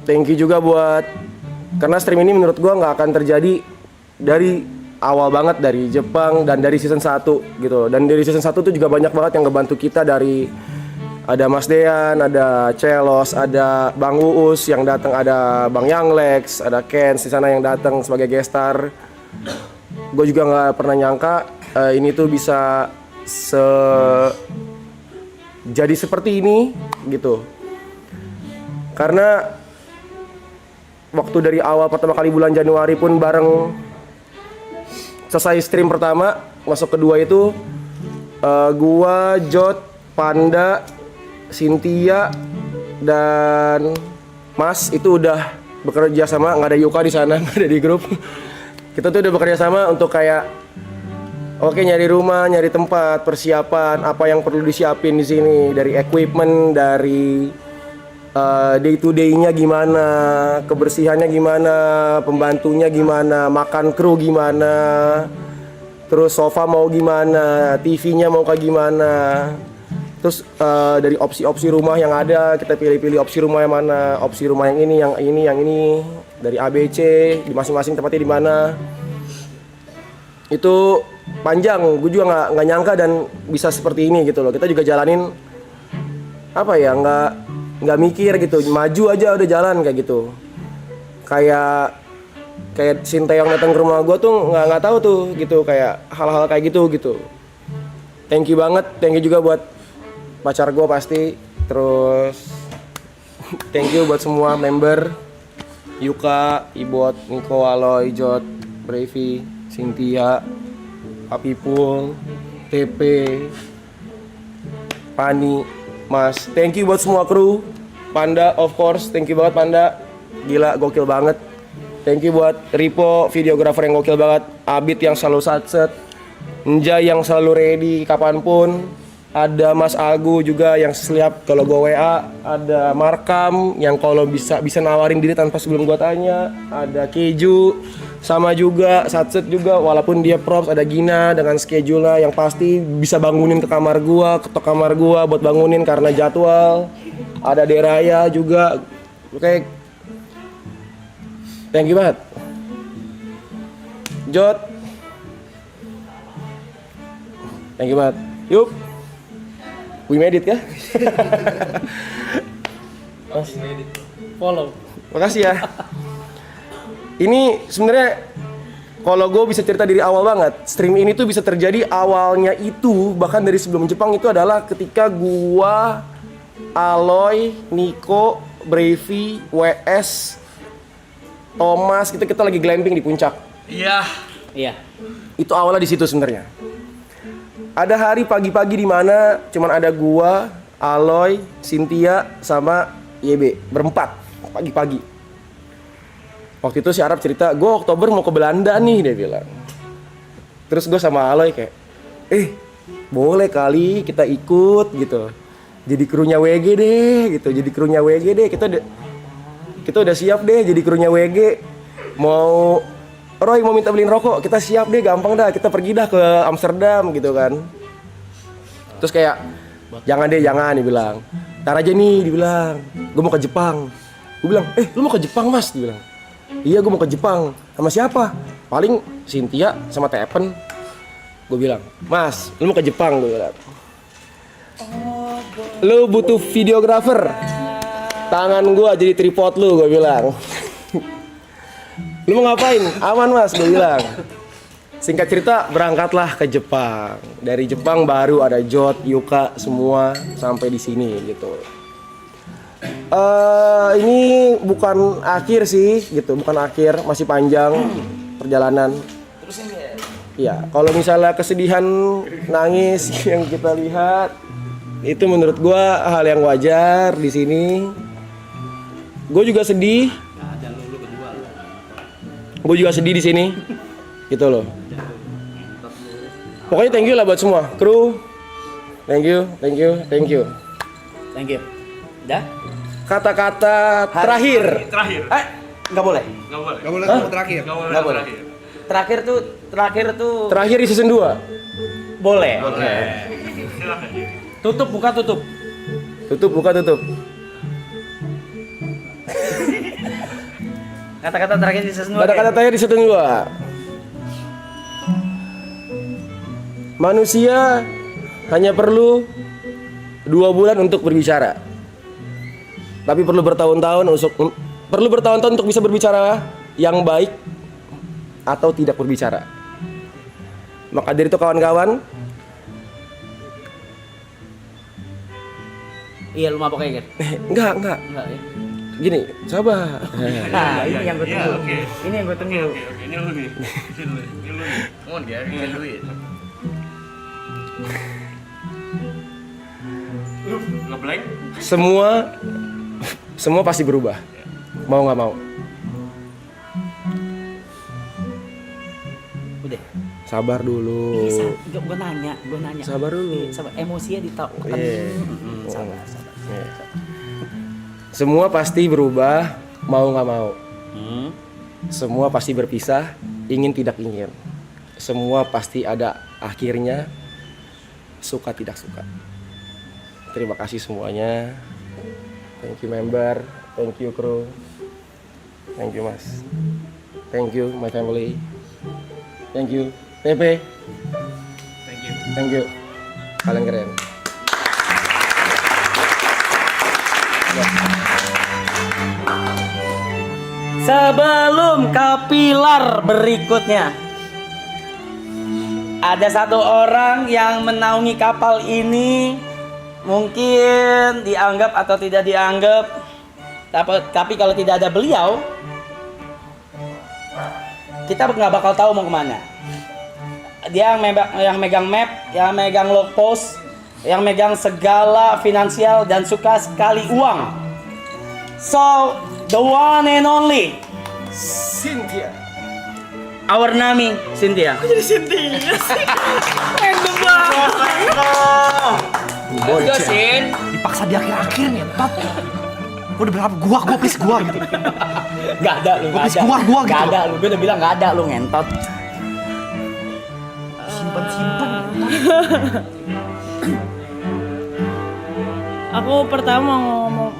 Thank you juga buat, karena stream ini menurut gua nggak akan terjadi dari awal banget, dari Jepang dan dari season 1 gitu. Dan dari season 1 tuh juga banyak banget yang ngebantu kita, dari ada Mas Dean, ada Celos, ada Bang Uus yang datang, ada Bang Yang Lex, ada Ken di sana yang datang sebagai guest star. Gue juga nggak pernah nyangka ini tuh bisa jadi seperti ini gitu. Karena waktu dari awal pertama kali bulan Januari pun bareng selesai stream pertama, masuk kedua itu gua, Jot, Panda, Cynthia dan Mas itu udah bekerja sama, nggak ada Yuka di sana, nggak ada di grup. Kita tuh udah bekerja sama untuk kayak oke, nyari rumah, nyari tempat, persiapan apa yang perlu disiapin di sini, dari equipment, dari day to day-nya gimana, kebersihannya gimana, pembantunya gimana, makan kru gimana, terus sofa mau gimana, TV-nya mau kayak gimana. Terus dari opsi-opsi rumah yang ada, kita pilih-pilih opsi rumah yang mana, opsi rumah yang ini, dari ABC, di masing-masing tempatnya di mana. Itu panjang, gue juga nggak nyangka dan bisa seperti ini gitu loh. Kita juga jalanin apa ya, nggak mikir gitu, maju aja udah jalan kayak gitu. Kayak Sinteyong datang ke rumah gue tuh nggak tahu tuh gitu, kayak hal-hal kayak gitu. Thank you banget, thank you juga buat pacar gue pasti. Terus thank you buat semua member, Yuka, Ibot, Niko, Aloy, Jot, Brevi, Cynthia, Apipul, TP, Pani, Mas. Thank you buat semua kru. Panda, of course, thank you banget Panda. Gila, gokil banget. Thank you buat Ripo, videografer yang gokil banget. Abid yang selalu satset. Nja yang selalu ready kapanpun. Ada Mas Agu juga yang setiap kalau gue WA. Ada Markam yang kalau bisa nawarin diri tanpa sebelum gue tanya. Ada Keju sama juga satset juga walaupun dia props. Ada Gina dengan schedule yang pasti bisa bangunin ke kamar gue, ketok kamar gue buat bangunin karena jadwal. Ada Deraya juga. Oke. Thank you banget. Jot. Thank you banget. Yuk. We made it kah? Follow. Makasih ya. Ini sebenarnya kalau gue bisa cerita dari awal banget, stream ini tuh bisa terjadi awalnya itu bahkan dari sebelum Jepang itu adalah ketika gua, Aloy, Niko, Brevi, WS, Thomas, kita lagi glamping di puncak. Iya. Itu awalnya di situ sebenarnya. Ada hari pagi-pagi di mana cuman ada gua, Aloy, Cynthia sama YB berempat pagi-pagi. Waktu itu si Arab cerita, gue Oktober mau ke Belanda nih, dia bilang. Terus gue sama Aloy kayak, boleh kali kita ikut gitu. Jadi krunya WG deh gitu, jadi krunya WG deh. Kita udah siap deh jadi krunya WG. Mau Roy mau minta beliin rokok, kita siap deh, gampang dah, kita pergi dah ke Amsterdam gitu kan. Terus kayak, jangan dibilang. Ntar aja nih, dibilang, gue mau ke Jepang. Gue bilang, lu mau ke Jepang mas? Dibilang, iya gue mau ke Jepang. Sama siapa? Paling Cynthia sama Tepen. Gue bilang, mas, lu mau ke Jepang? Gue bilang, lu butuh videografer. Tangan gue jadi tripod lu, gue bilang. Lu mau ngapain? Aman mas, gue bilang. Singkat cerita, berangkatlah ke Jepang. Dari Jepang baru ada Jot, Yuka, semua sampai di sini gitu. Ini bukan akhir sih, gitu. Bukan akhir, masih panjang perjalanan. Ya, kalau misalnya kesedihan, nangis yang kita lihat, itu menurut gue hal yang wajar di sini. Gue juga sedih. Gue juga sedih di sini, gitu loh. Pokoknya thank you lah buat semua kru. Thank you. Thank you. Dah? Kata-kata terakhir. Nggak boleh. Terakhir. Nggak boleh. Terakhir tuh. Terakhir di season 2. Boleh. Tutup buka tutup. Tutup buka tutup. Kata-kata terakhir di season 2. Kata-kata terakhir di season 2. Manusia hanya perlu 2 bulan untuk berbicara. Tapi perlu bertahun-tahun untuk bisa berbicara yang baik atau tidak berbicara. Maka dari itu kawan-kawan, Iya lu mabok kayak gitu. enggak. Enggak ya. Gini, sabar. Nah, ini yang gue tunggu. Ini yang gue tunggu. Ini lu nih. Come on, Gary, you can do it. Ngeblank? Semua pasti berubah. Mau nggak mau. Udah. Sabar dulu. Gue nanya. Sabar dulu. Sabar, emosinya ditahu. Sabar. Semua pasti berubah, mau nggak mau. Semua pasti berpisah, ingin tidak ingin. Semua pasti ada akhirnya, suka tidak suka. Terima kasih semuanya. Thank you member, thank you crew, thank you mas, thank you my family, thank you TP, thank you, kalian keren. Sebelum ke pilar berikutnya, ada satu orang yang menaungi kapal ini, mungkin dianggap atau tidak dianggap, tapi kalau tidak ada beliau, kita nggak bakal tahu mau kemana. Dia yang megang map, yang megang log post, yang megang segala finansial dan suka sekali uang. So, the one and only Cynthia. our Nami Cynthia. Jadi Cynthia sih. Random banget. Let's go, Sin. Dipaksa di akhir-akhir nih, Tat. Gue udah berapa? Gua please gua gitu. Gak ada lu, gak ada. Gua Gak gitu. ada lu, gue udah bilang gak ada lu ngentot. Aku pertama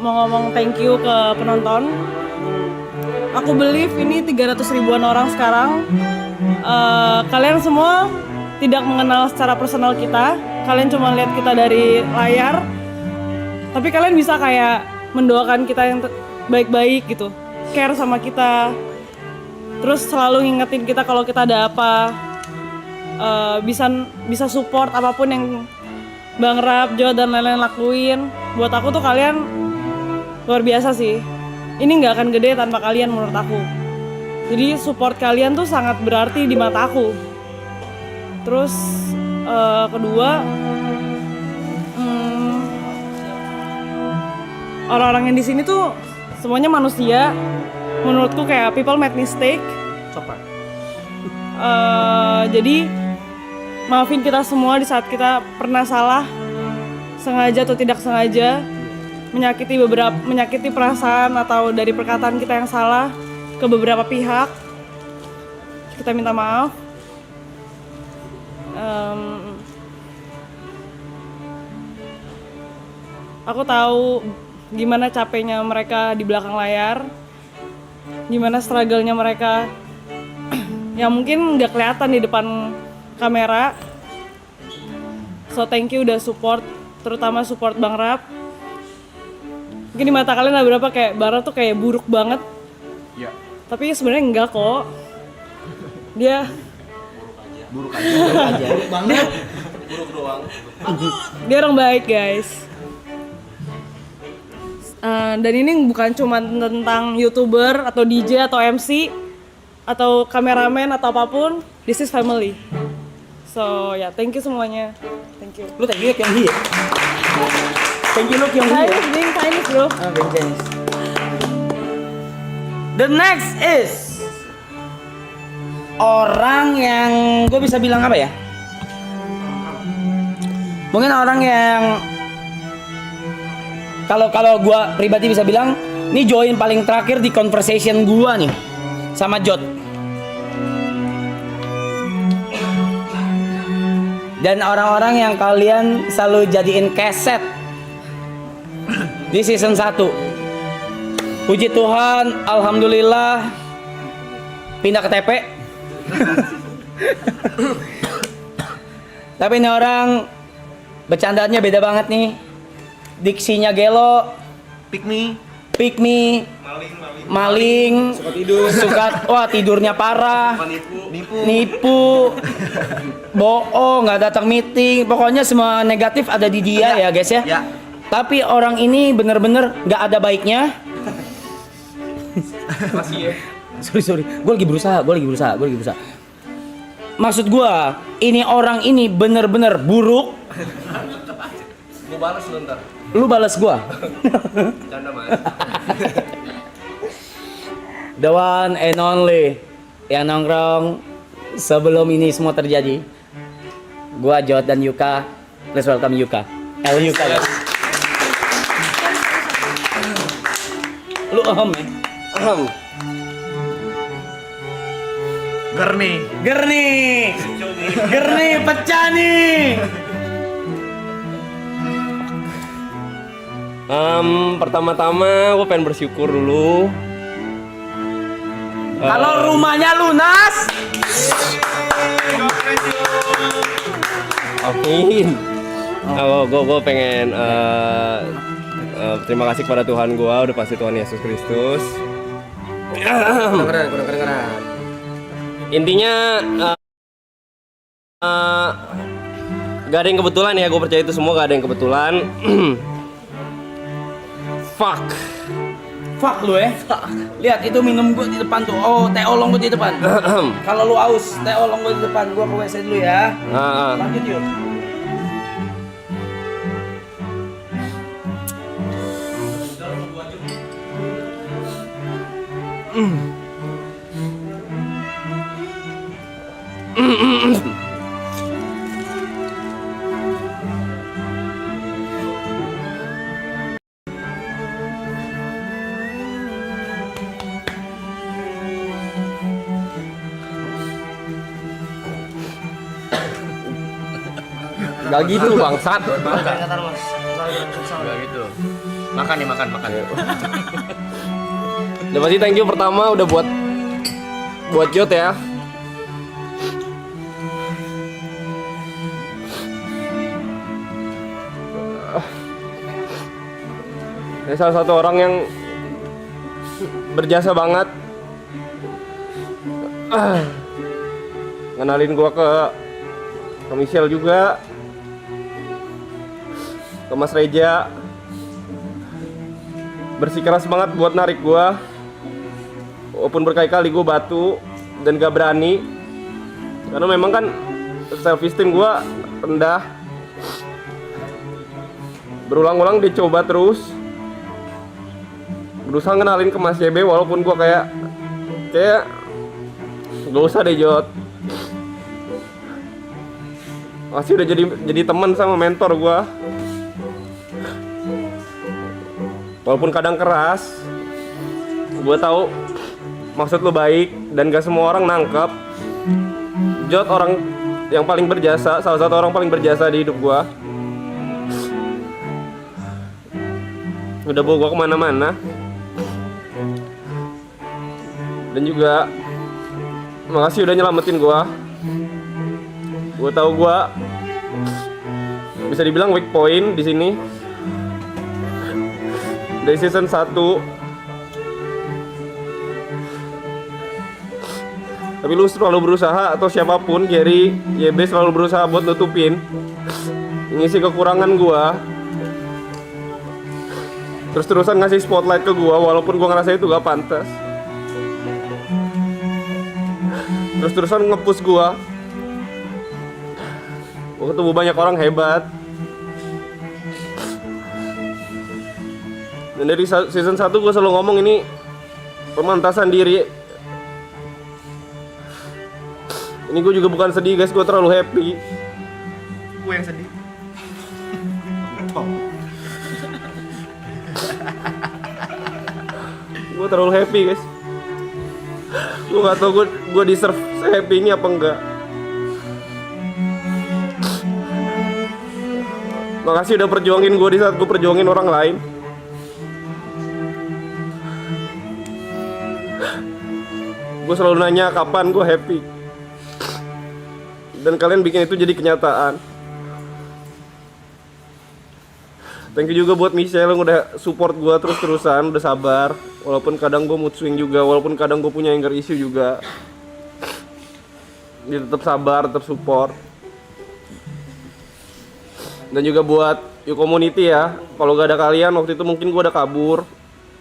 mau ngomong thank you ke penonton. Aku believe ini 300 ribuan orang sekarang. Kalian semua tidak mengenal secara personal kita. Kalian cuma lihat kita dari layar. Tapi kalian bisa kayak mendoakan kita yang baik-baik gitu. Care sama kita. Terus selalu ngingetin kita kalau kita ada apa. Bisa support apapun yang Bang Rap, Jo, dan lain-lain lakuin. Buat aku tuh kalian luar biasa sih. Ini nggak akan gede tanpa kalian menurut aku. Jadi support kalian tuh sangat berarti di mata aku. Terus kedua, orang-orang yang di sini tuh semuanya manusia. Menurutku kayak people make mistake. Jadi maafin kita semua di saat kita pernah salah, sengaja atau tidak sengaja, menyakiti perasaan atau dari perkataan kita yang salah ke beberapa pihak. Kita minta maaf. Aku tahu gimana capeknya mereka di belakang layar, gimana struggle-nya mereka yang mungkin nggak kelihatan di depan kamera. So thank you udah support, terutama support Bang Rap. Mungkin di mata kalian ada berapa kayak Bang Rap tuh kayak buruk banget. Ya. Tapi sebenarnya enggak kok. Dia Buruk aja. dia orang baik, guys. Dan ini bukan cuma tentang YouTuber atau DJ atau MC atau kameramen atau apapun. This is family. So ya, thank you semuanya. Thank you. Lu thank you yang dia. Thank you lu yang dia. Chinese, being Chinese, bro. Being Chinese. The next is orang yang gue bisa bilang apa ya? Mungkin orang yang kalau gue pribadi bisa bilang, ini join paling terakhir di conversation gue nih sama Jot. Dan orang-orang yang kalian selalu jadiin keset di season 1. Puji Tuhan, alhamdulillah pindah ke TP. Tapi ini orang bercandaannya beda banget nih. Diksinya gelo, pick me, maling, suka tidurnya parah, nipu, bohong, nggak datang meeting, pokoknya semua negatif ada di dia ya guys ya. Tapi orang ini bener-bener nggak ada baiknya. sorry, gue lagi berusaha. Maksud gue, ini orang ini bener-bener buruk. Gue balas lu ntar. Lu balas gue. Canda mas. The one and only yang nongkrong sebelum ini semua terjadi. Gua Jot dan Yuka. Please welcome Yuka. Yuka guys. Lu ya? Gerni pecah nih. Pertama-tama gue pengen bersyukur dulu. Kalau rumahnya lunas. Amin. Gue pengen terima kasih kepada Tuhan gue, udah pasti Tuhan Yesus Kristus. Intinya Gak ada yang kebetulan ya, gue percaya itu semua gak ada yang kebetulan. Fuck. Fuck lu ya. Lihat itu minum gue di depan tuh. Oh, teh olong gue di depan. Kalau lu aus, teh olong gue di depan. Gua ke WC dulu ya. Lanjut yuk. Gak gitu bangsat. Enggak gitu. Makan nih, makan. Udah pasti thank you pertama udah buat Jot ya. Ini salah satu orang yang berjasa banget. Ngenalin gua ke Michelle juga, ke Mas Reja, bersikeras banget buat narik gua, walaupun berkali-kali gua batu dan gak berani, karena memang kan self esteem gua rendah. Berulang-ulang dicoba terus, berusaha ngenalin ke Mas YB, walaupun gua kayak gak usah deh Jot. Masih udah jadi teman sama mentor gua. Walaupun kadang keras, gua tahu maksud lu baik dan gak semua orang nangkep. Jot orang yang paling berjasa, salah satu orang paling berjasa di hidup gua. Udah bawa gua kemana-mana. Dan juga makasih udah nyelamatin gua. Gue tahu gue bisa dibilang weak point di sini. Dari season 1. Tapi lu selalu berusaha, atau siapapun, Gary, YB selalu berusaha buat nutupin, ngisi kekurangan gue. Terus-terusan ngasih spotlight ke gue, walaupun gue ngerasa itu gak pantas. Terus-terusan nge-push gue. Gue ketemu banyak orang hebat. Dan dari season 1 gue selalu ngomong ini pemantasan diri. Ini gue juga bukan sedih guys, gue terlalu happy. Gue yang sedih. Gue terlalu happy guys. Gue gak tau gue deserve se-happy ini apa enggak. Makasih udah perjuangin gue di saat gue perjuangin orang lain. Gue selalu nanya kapan gue happy. Dan kalian bikin itu jadi kenyataan. Thank you juga buat Michelle yang udah support gue terus-terusan, udah sabar. Walaupun kadang gue mood swing juga, walaupun kadang gue punya anger issue juga. Dia tetap sabar, tetap support. Dan juga buat You Community ya. Kalau gak ada kalian waktu itu mungkin gue udah kabur.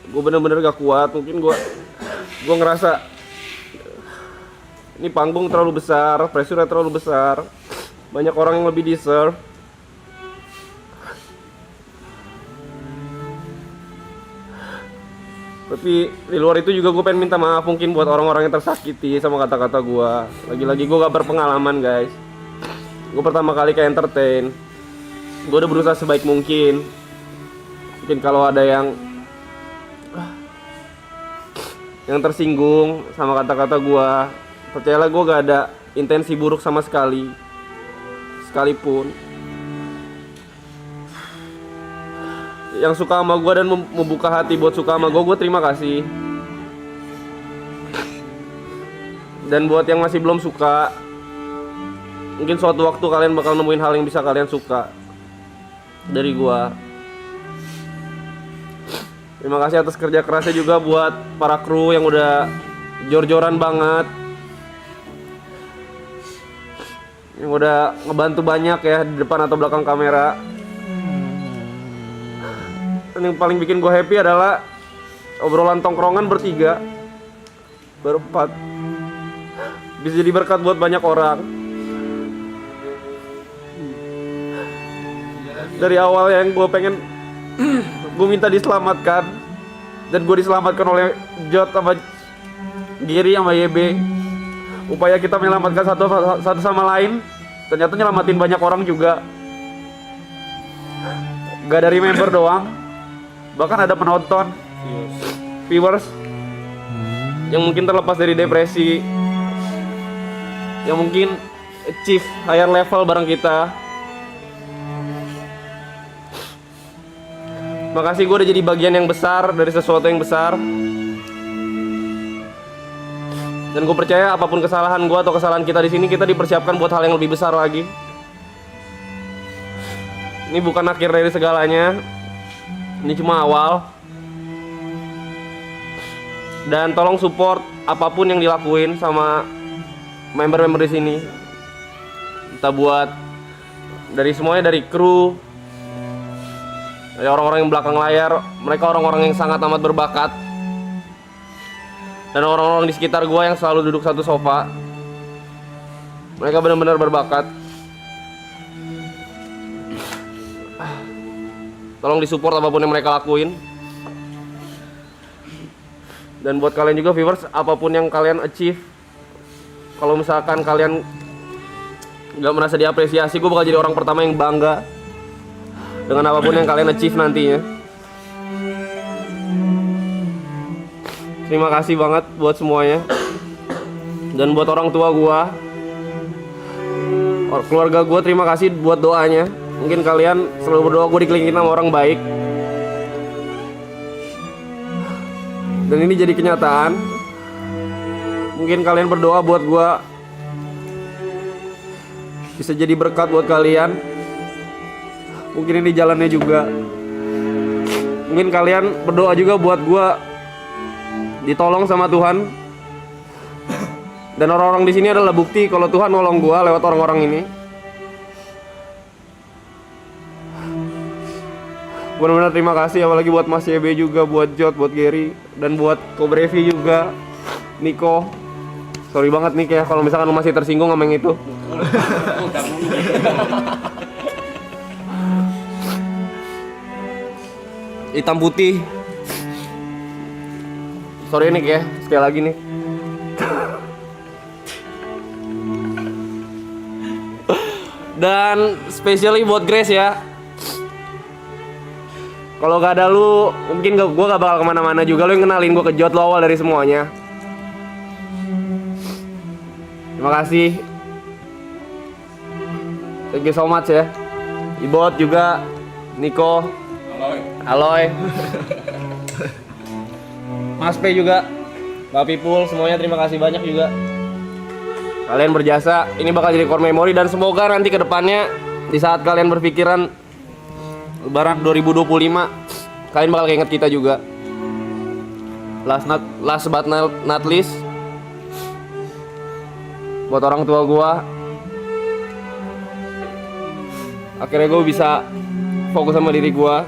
Gue bener-bener gak kuat. Mungkin gue ngerasa ini panggung terlalu besar, pressure terlalu besar. Banyak orang yang lebih deserve. Tapi di luar itu juga gue pengen minta maaf mungkin buat orang-orang yang tersakiti sama kata-kata gue. Lagi-lagi gue gak berpengalaman guys. Gue pertama kali ke entertain. Gue udah berusaha sebaik mungkin. Mungkin kalau ada yang tersinggung sama kata-kata gue, percayalah gue gak ada intensi buruk sama sekali. Sekalipun yang suka sama gue dan membuka hati buat suka sama gue terima kasih. Dan buat yang masih belum suka, mungkin suatu waktu kalian bakal nemuin hal yang bisa kalian suka dari gua. Terima kasih atas kerja kerasnya juga buat para kru yang udah jor-joran banget. yang udah ngebantu banyak ya di depan atau belakang kamera. Dan yang paling bikin gue happy adalah obrolan tongkrongan bertiga, berempat, bisa jadi berkat buat banyak orang. Dari awal yang gue pengen, gue minta diselamatkan, dan gue diselamatkan oleh Jot sama Giri sama YB. Upaya kita menyelamatkan satu sama lain, ternyata nyelamatin banyak orang juga. Gak dari member doang, bahkan ada penonton, viewers yang mungkin terlepas dari depresi, yang mungkin achieve higher level bareng kita. Makasih, gue udah jadi bagian yang besar dari sesuatu yang besar. Dan gue percaya apapun kesalahan gue atau kesalahan kita di sini, kita dipersiapkan buat hal yang lebih besar lagi. Ini bukan akhir dari segalanya, ini cuma awal. Dan tolong support apapun yang dilakuin sama member-member di sini. Entah buat dari semuanya, dari kru, dari orang-orang yang belakang layar, mereka orang-orang yang sangat amat berbakat. Dan orang-orang di sekitar gue yang selalu duduk satu sofa, mereka benar-benar berbakat. Tolong disupport apapun yang mereka lakuin. Dan buat kalian juga viewers, apapun yang kalian achieve, kalau misalkan kalian gak merasa diapresiasi, gue bakal jadi orang pertama yang bangga dengan apapun yang kalian achieve nantinya. Terima kasih banget buat semuanya. Dan buat orang tua gua, keluarga gua, terima kasih buat doanya. Mungkin kalian selalu berdoa gue dikelilingin sama orang baik, dan ini jadi kenyataan. Mungkin kalian berdoa buat gua bisa jadi berkat buat kalian. Mungkin ini jalannya juga. Mungkin kalian berdoa juga buat gua ditolong sama Tuhan. Dan orang-orang di sini adalah bukti kalau Tuhan nolong gua lewat orang-orang ini. Benar-benar terima kasih, apalagi buat Mas YB juga, buat Jot, buat Gary, dan buat Kobrevi juga, Niko. Sorry banget nih ya kalau misalkan lu masih tersinggung sama yang itu. Hitam putih. Sorry nih ya, sekali lagi nih. Dan especially buat Grace ya. Kalau gak ada lu, mungkin gue gak bakal kemana-mana juga. Lu yang kenalin gue ke Jot, lu awal dari semuanya. Terima kasih. Thank you so much ya. Ibot juga, Niko, Aloy, Mas P juga, Mbak Pipul, semuanya terima kasih banyak juga. Kalian berjasa, ini bakal jadi core memory. Dan semoga nanti ke depannya, di saat kalian berpikiran Lebaran 2025, kalian bakal inget kita juga. Last but not least, buat orang tua gua, akhirnya gue bisa fokus sama diri gua.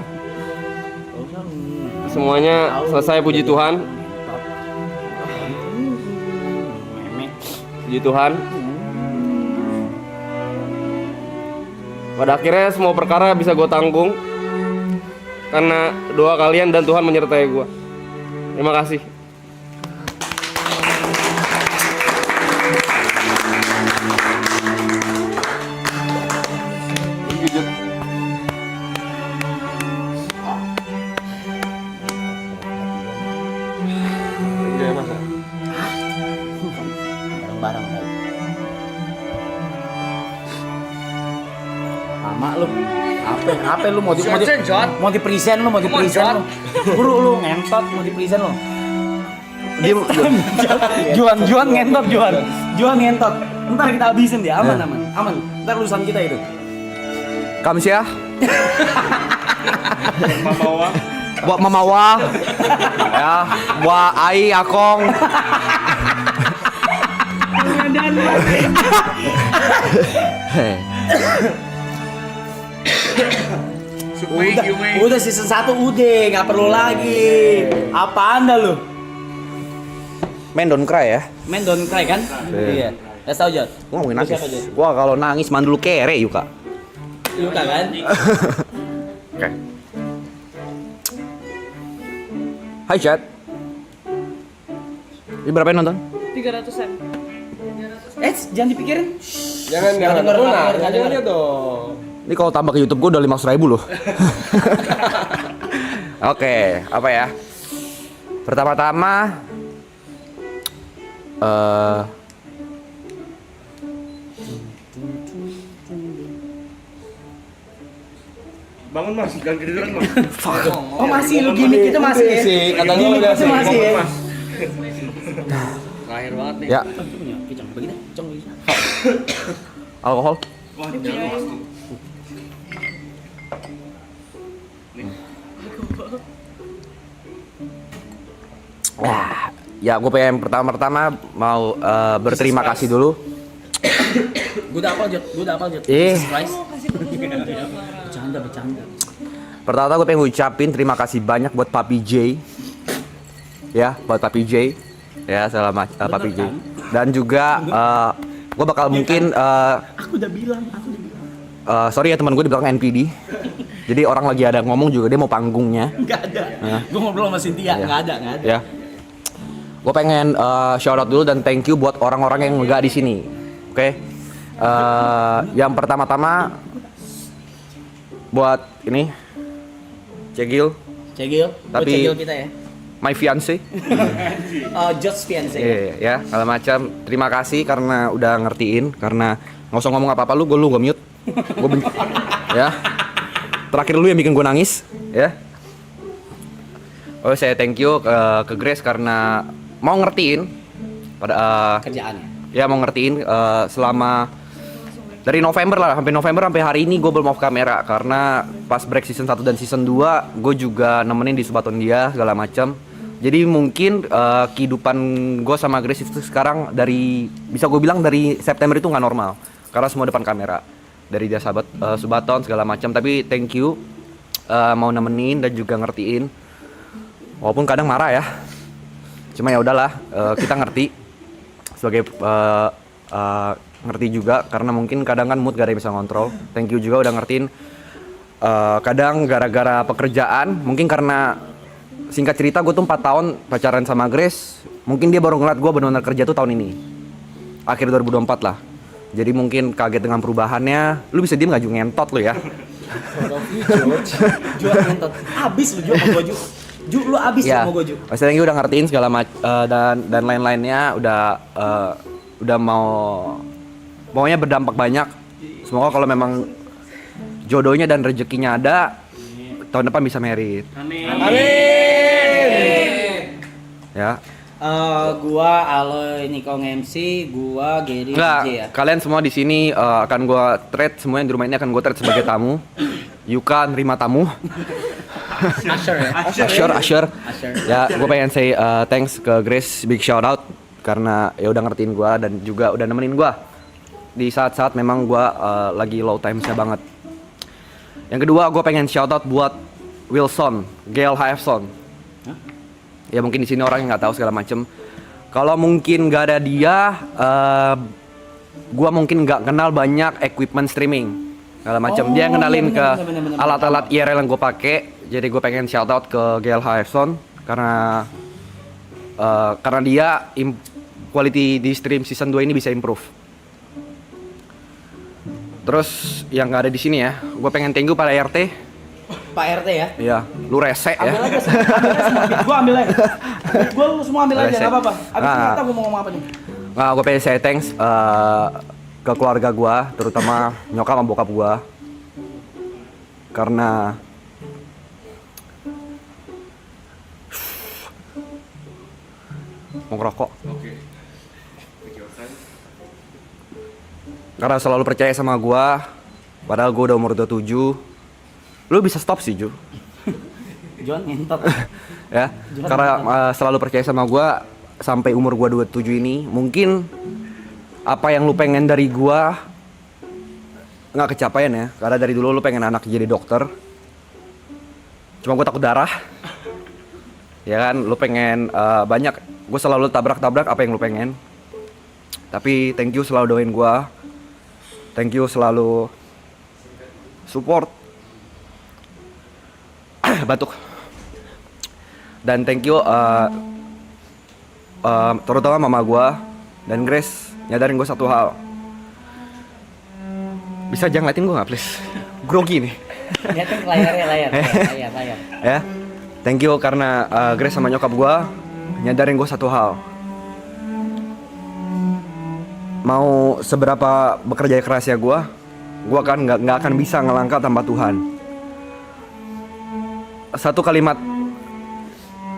Semuanya selesai, puji Tuhan. Puji Tuhan. Pada akhirnya semua perkara bisa gue tanggung karena doa kalian dan Tuhan menyertai gue. Terima kasih. Bareng-bareng lagi. Lama lu. Apa lu mau di present lu. Buru lu ngentot mau di present lu. Juan ngentot. Juan ngentot. Ntar kita habisin dia, aman. Ntar lulusan kita itu. Kamsyah. Buat Mamawa. Ya, buat Ai, Akong. Ramadan. Udah season 1 udah, nggak perlu lagi. Apa anda lu? Men don't cry ya. Men don't cry kan? Iya. Kasih tau Jod. Gua ngomongin Lu nangis. siapa, Jod? Gua kalau nangis mandul kere Yuka. Luka kan? Oke. Hai chat. Ini berapa yang nonton? 300-an. Jangan dipikirin. Jangan denger, benar. nggak denger. Jangan dong. Ini kalau tambah ke YouTube gue udah 500.000 loh. Oke, apa ya? Pertama-tama Bangun mas, jangan ketiduran mas. Oh masih lu gimmick itu masih ya? Kata lu Gimmick udah itu masih ya? Terakhir banget nih. ya Kicang, begini, cong begini. alkohol. Ya, gue pengen pertama-tama mau berterima kasih dulu. Gue udah apa Jod? Surprise. Bercanda. Pertama gue pengen ngucapin terima kasih banyak buat Papi J. Ya, buat Papi J. Ya, selamat Papi J. Dan juga gue bakal mungkin Aku udah bilang. sorry ya teman gue di belakang NPD. Jadi orang lagi ada ngomong juga dia mau panggungnya. Nggak ada. Gue ngobrol sama Cynthia, nggak ada. Ya. Gue pengen shout out dulu dan thank you buat orang-orang yang nggak di sini. Oke. Yang pertama-tama buat ini Cegil, Cegil, Tapi- Cegil kita ya. my fiance. Jod's fiance. Iya, ya, segala macam. Terima kasih karena udah ngertiin. Karena nggak usah ngomong apa-apa lu gue mute. Gue benci. Ya. Terakhir lu yang bikin gue nangis, ya. Oh, saya thank you ke Grace karena mau ngertiin pada Kerjaannya. ya mau ngertiin selama dari November lah sampai hari ini gue belum off kamera karena pas break season 1 dan season 2 gue juga nemenin di Subaton dia segala macam. Jadi mungkin kehidupan gue sama Grace itu sekarang bisa gue bilang dari September itu nggak normal karena semua depan kamera dari dia sahabat Subaton segala macam. Tapi thank you mau nemenin dan juga ngertiin walaupun kadang marah ya. Cuma ya udahlah kita ngerti sebagai ngerti juga karena mungkin kadang kan mood gak ada yang bisa ngontrol. Thank you juga udah ngertiin. Kadang gara-gara pekerjaan mungkin karena singkat cerita gue tuh 4 tahun pacaran sama Grace. Mungkin dia baru ngeliat gue benar-benar kerja tuh tahun ini akhir 2024 lah. Jadi mungkin kaget dengan perubahannya. Lu bisa diem gak Ju, ngentot lu ya. Jual ngentot. Abis lu Ju sama gue Ju. Ju lu abis Ya, sama gue Ju. Mas Tenggi udah ngertiin segala dan lain-lainnya udah maunya berdampak banyak. Semoga kalau memang jodohnya dan rezekinya ada tahun depan bisa merit. Ya. Gua Aloy Nikong MC, gua Gary Enggak, DJ ya. kalian semua di sini akan gua treat, semua yang di rumah ini akan gua treat sebagai tamu. Yuka nerima tamu. Asher. Ya, gue pengen say thanks ke Grace, big shout out karena ya udah ngertiin gue dan juga udah nemenin gue di saat-saat memang gue lagi low timesnya banget. Yang kedua, gue pengen shout out buat Wilson, Gail Hafson. Ya mungkin di sini orang yang nggak tahu segala macem. Kalau mungkin nggak ada dia, gue mungkin nggak kenal banyak equipment streaming segala macam. Dia kenalin ke alat-alat IRL yang gue pakai. Jadi gue pengen shout out ke Gail Hafson karena dia quality di stream season 2 ini bisa improve. Terus yang nggak ada di sini ya, gue pengen thank you pada RT. Pak RT ya. Iya, lu rese ya. Ambil aja semua. Gua ambil aja. Gua lu semua ambil aja, Rese. enggak apa-apa. Abis Nah. nggak tahu gua mau ngomong apa nih. Nah, gue pengen say thanks ke keluarga gue, terutama nyokap sama bokap gue, karena mau ngerokok. Karena selalu percaya sama gue, padahal gue udah umur 27. Lu bisa stop sih, Ju. John ngentot. Ya, karena selalu percaya sama gue sampai umur gue 27 ini. Mungkin apa yang lu pengen dari gua nggak kecapean ya, karena dari dulu lu pengen anak jadi dokter. Cuma gua takut darah. Ya kan, lu pengen banyak, gue selalu tabrak-tabrak apa yang lu pengen. Tapi thank you selalu doain gua. Thank you selalu support. Batuk. Dan thank you terutama mama gua dan Grace nyadarin gue satu hal. Bisa jangan ngeliatin gue nggak please? Grogi nih. Lihatin layar. Ya, thank you karena Grace sama nyokap gue nyadarin gue satu hal. Mau seberapa bekerja keras ya gue kan nggak akan bisa ngelangkah tanpa Tuhan. Satu kalimat,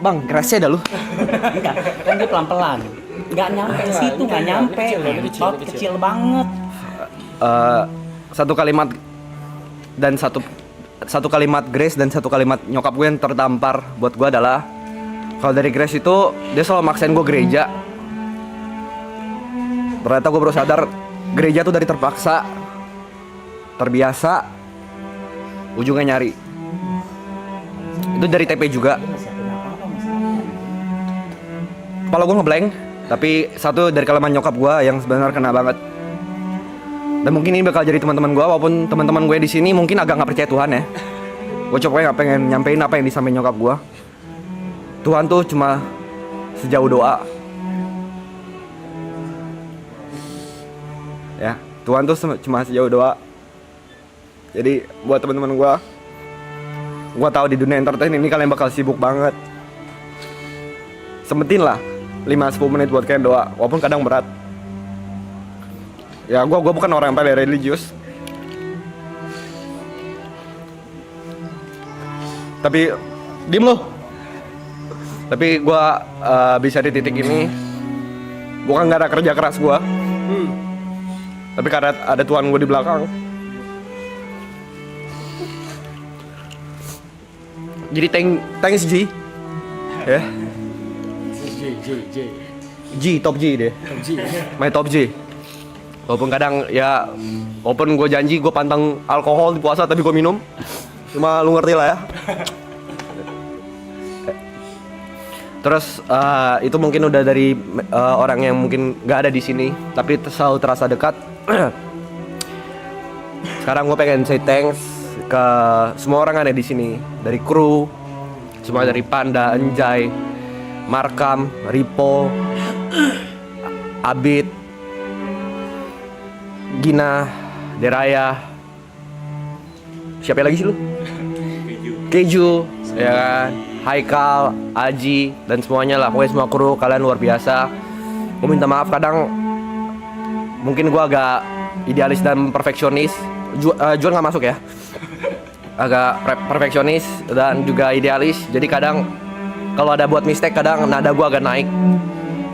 Bang, kerasnya dah lu. Enggak, kan dia pelan-pelan. Enggak nyampe situ, enggak nyampe. Ngentot kecil banget. Satu kalimat dan satu kalimat Grace dan satu kalimat nyokap gue yang tertampar buat gue adalah, kalau dari Grace itu dia selalu maksain gue gereja. Ternyata gue baru sadar gereja tuh dari terpaksa, terbiasa, ujungnya nyari. Itu dari TP juga. Kepala gue ngeblank, tapi satu dari kalimat nyokap gue yang sebenarnya kena banget. Dan mungkin ini bakal jadi teman-teman gue, walaupun teman-teman gue di sini mungkin agak nggak percaya Tuhan ya. Gue coba nggak pengen nyampein apa yang disampaikan nyokap gue. Tuhan tuh cuma sejauh doa. Ya, Tuhan tuh cuma sejauh doa. Jadi buat teman-teman gue tahu di dunia entertain ini kalian bakal sibuk banget. Sempetin lah 5-10 menit buat kalian doa, walaupun kadang berat. Ya, gue bukan orang yang paling religius. Tapi diem lo. Tapi gue bisa di titik ini bukan gak ada kerja keras gue, tapi karena ada Tuhan gue di belakang. Jadi thanks G. Ya. G, top G deh. My top G. Walaupun kadang ya, walaupun gue janji gue pantang alkohol di puasa tapi gue minum. Cuma lu ngerti lah ya. Terus itu mungkin udah dari orang yang mungkin gak ada di sini, tapi selalu terasa dekat. Sekarang gue pengen say thanks ke semua orang yang ada di sini, dari kru, semua dari Panda, Enjay, Markam, Ripo, Abid, Gina, Deraya, siapa lagi sih lu? Keju, ya kan? Haikal, Aji, dan semuanya lah. Pokoknya semua kru, kalian luar biasa. Gue minta maaf kadang mungkin gue agak idealis dan perfeksionis. Juan gak masuk ya? Agak perfeksionis dan juga idealis. Jadi kadang kalau ada buat mistake, kadang nada gue agak naik.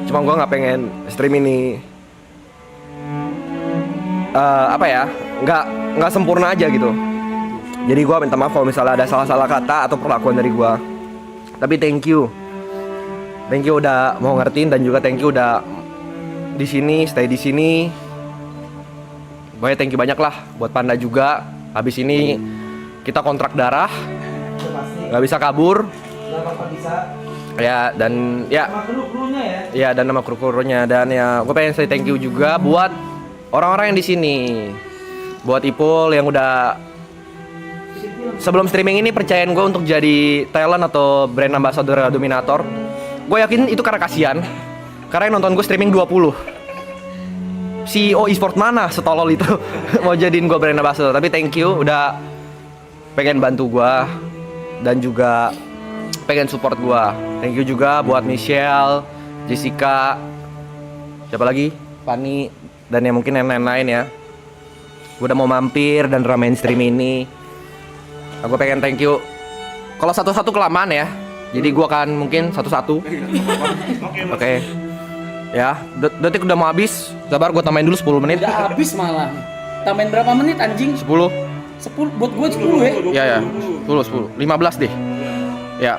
Cuma gue nggak pengen stream ini nggak sempurna aja gitu. Jadi gue minta maaf kalau misalnya ada salah-salah kata atau perlakuan dari gue. Tapi thank you udah mau ngertiin, dan juga thank you udah di sini, stay di sini. Pokoknya thank you banyak lah buat Panda juga. Habis ini kita kontrak darah, nggak bisa kabur. Ya, dan ya, ya, dan nama kru-krunya. Dan ya, gue pengen say thank you juga buat orang-orang yang di sini, buat Ipul yang udah sebelum streaming ini percayain gue untuk jadi talent atau brand ambassador Dominator. Gue yakin itu karena kasihan, karena yang nonton gue streaming 20. CEO e-sport mana setolol itu mau jadiin gue brand ambassador. Tapi thank you udah pengen bantu gue dan juga pengen support gue. Thank you juga buat Michelle, Jessica, siapa lagi? Fanny, dan yang mungkin yang lain-lain ya. Gue udah mau mampir dan ramein stream ini. Aku pengen thank you. Kalau satu-satu kelamaan ya, jadi gue akan mungkin satu-satu. Oke. Ya, detik udah mau habis. Sabar, gue tambahin dulu 10 menit. Udah habis malah. Tambahin berapa menit anjing? 10. 10 buat gue 10 ya. Ya, 10. 15 deh. Ya.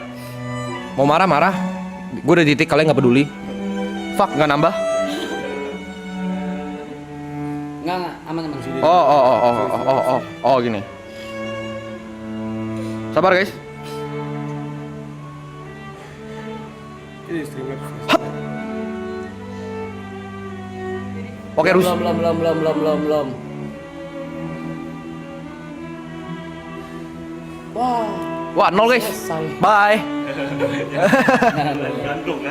Mau marah-marah. Gue udah di titik kalian nggak peduli. Fuck, nggak nambah. Enggak, aman. Oh, gini. Sabar guys. Hap. Oke, Rus. Belum. Wah, 0 guys. Bye.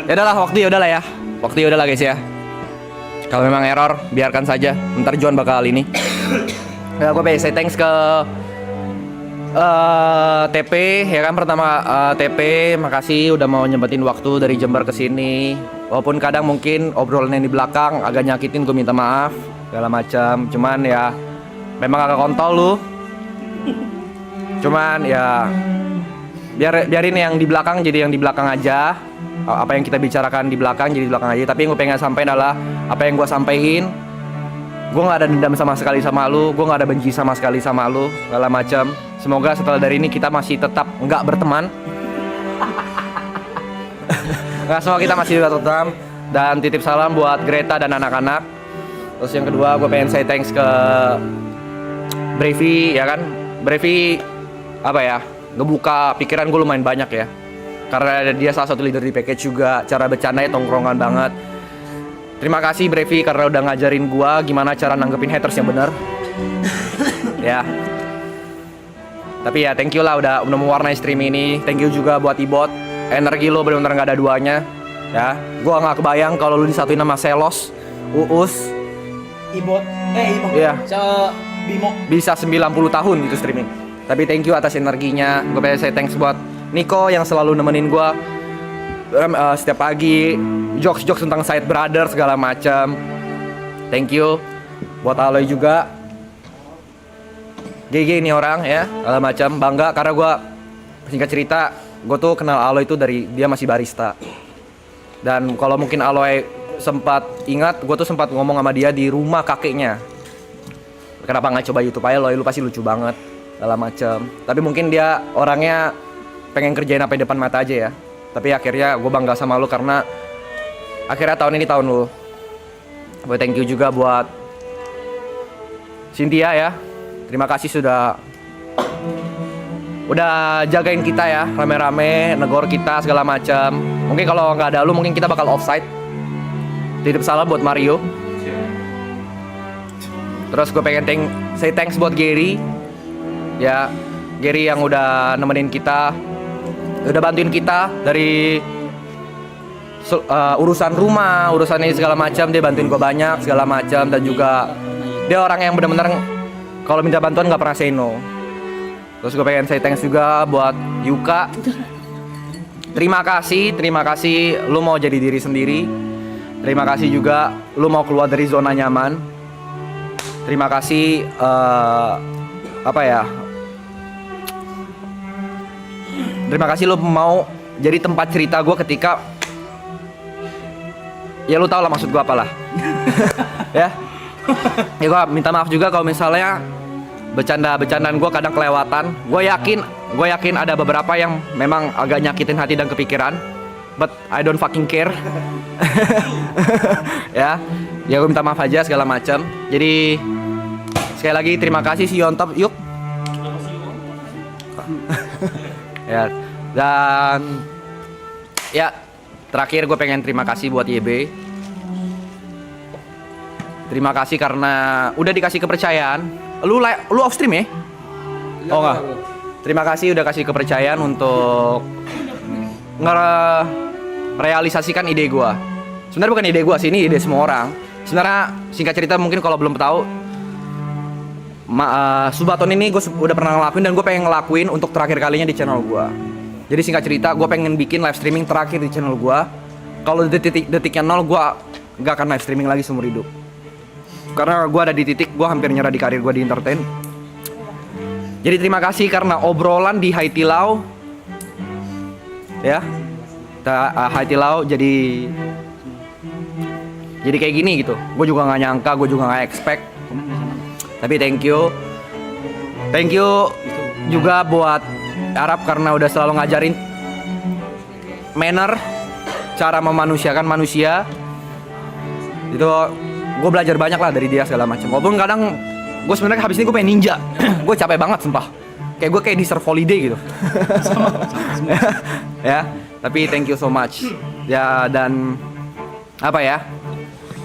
Ya udahlah, waktu ya. Waktu ya udahlah guys ya. Kalau memang error, biarkan saja. Ntar Juan bakal ini. Ya, gue pengen say thanks ke TP ya kan, pertama TP makasih udah mau nyempetin waktu dari Jember ke sini. Walaupun kadang mungkin obrolan yang di belakang agak nyakitin, gue minta maaf segala macam. Cuman ya memang agak kontol lu. Cuman ya biarin yang di belakang jadi yang di belakang aja. Apa yang kita bicarakan di belakang jadi di belakang aja. Tapi yang gue pengen sampaikan adalah apa yang gue sampaikan. Gue nggak ada dendam sama sekali sama lu, gue nggak ada benci sama sekali sama lu, segala macam. Semoga setelah dari ini kita masih tetap nggak berteman. Nggak, semua kita masih tetap berteman. Dan titip salam buat Greta dan anak-anak. Terus yang kedua gue pengen say thanks ke Brevi ya kan. Brevi apa ya, ngebuka pikiran gue lumayan banyak ya. Karena dia salah satu leader di package juga, cara bercandanya tongkrongan banget. Terima kasih Brevi karena udah ngajarin gua gimana cara nanggepin haters yang benar. Ya. Tapi ya thank you lah udah mewarnai stream ini. Thank you juga buat Ibot. Energi lo benar-benar nggak ada duanya. Ya. Gua nggak kebayang kalau lu disatuin sama Selos, Uus, Ibot. Iya. Bimo. Bisa 90 tahun gitu streaming. Tapi thank you atas energinya. Gue pengen say thanks buat Niko yang selalu nemenin gua setiap pagi, jokes tentang Side Brother segala macam. Thank you buat Aloy juga. GG ini orang ya, segala macam. Bangga karena gue singkat cerita, gue tuh kenal Aloy itu dari dia masih barista. Dan kalau mungkin Aloy sempat ingat, gue tuh sempat ngomong sama dia di rumah kakeknya. Kenapa nggak coba YouTube aja, Aloy, lu pasti lucu banget, segala macam. Tapi mungkin dia orangnya pengen kerjain apa di depan mata aja ya. Tapi akhirnya gue bangga sama lu karena akhirnya tahun ini tahun lu. Gue thank you juga buat Cynthia ya. Terima kasih sudah jagain kita ya, rame-rame, negor kita segala macam. Mungkin kalau nggak ada lu mungkin kita bakal offside. Titip salam buat Mario. Terus gue pengen say thanks buat Gary. Ya, Gary yang udah nemenin kita, udah bantuin kita dari urusan rumah, urusan ini segala macam. Dia bantuin gue banyak segala macam. Dan juga dia orang yang benar-benar kalau minta bantuan nggak pernah say no. Terus gue pengen say thanks juga buat Yuka. Terima kasih lu mau jadi diri sendiri. Terima kasih juga lu mau keluar dari zona nyaman. Terima kasih terima kasih lu mau jadi tempat cerita gue ketika ya lu tau lah maksud gue apalah. Ya gue minta maaf juga kalau misalnya bercandaan gue kadang kelewatan. Gue yakin ada beberapa yang memang agak nyakitin hati dan kepikiran, but I don't fucking care. ya gue minta maaf aja segala macam. Jadi sekali lagi terima kasih, see you on top, yuk. Ya, dan ya terakhir gue pengen terima kasih buat YB. Terima kasih karena udah dikasih kepercayaan. Lu off stream ya? Oh enggak. Terima kasih udah kasih kepercayaan untuk ngerealisasikan ide gue. Sebenarnya bukan ide gue sih, ini ide semua orang. Sebenarnya singkat cerita mungkin kalau belum tahu, Subaton ini gue udah pernah ngelakuin dan gue pengen ngelakuin untuk terakhir kalinya di channel gue. Jadi singkat cerita gue pengen bikin live streaming terakhir di channel gue. Kalau detiknya 0 gue gak akan live streaming lagi seumur hidup. Karena gue ada di titik gue hampir nyerah di karir gue di entertain. Jadi terima kasih karena obrolan di Haitilau ya, Haitilau jadi kayak gini gitu. Gue juga nggak nyangka, gue juga nggak expect. Tapi thank you juga buat Arab karena udah selalu ngajarin manner, cara memanusiakan manusia. Itu gue belajar banyak lah dari dia segala macam. Walaupun kadang gue sebenarnya habis ini gue pengen ninja. Gue capek banget sumpah. Kayak gue kayak di surf holiday gitu. Ya, tapi thank you so much. Ya, dan apa ya?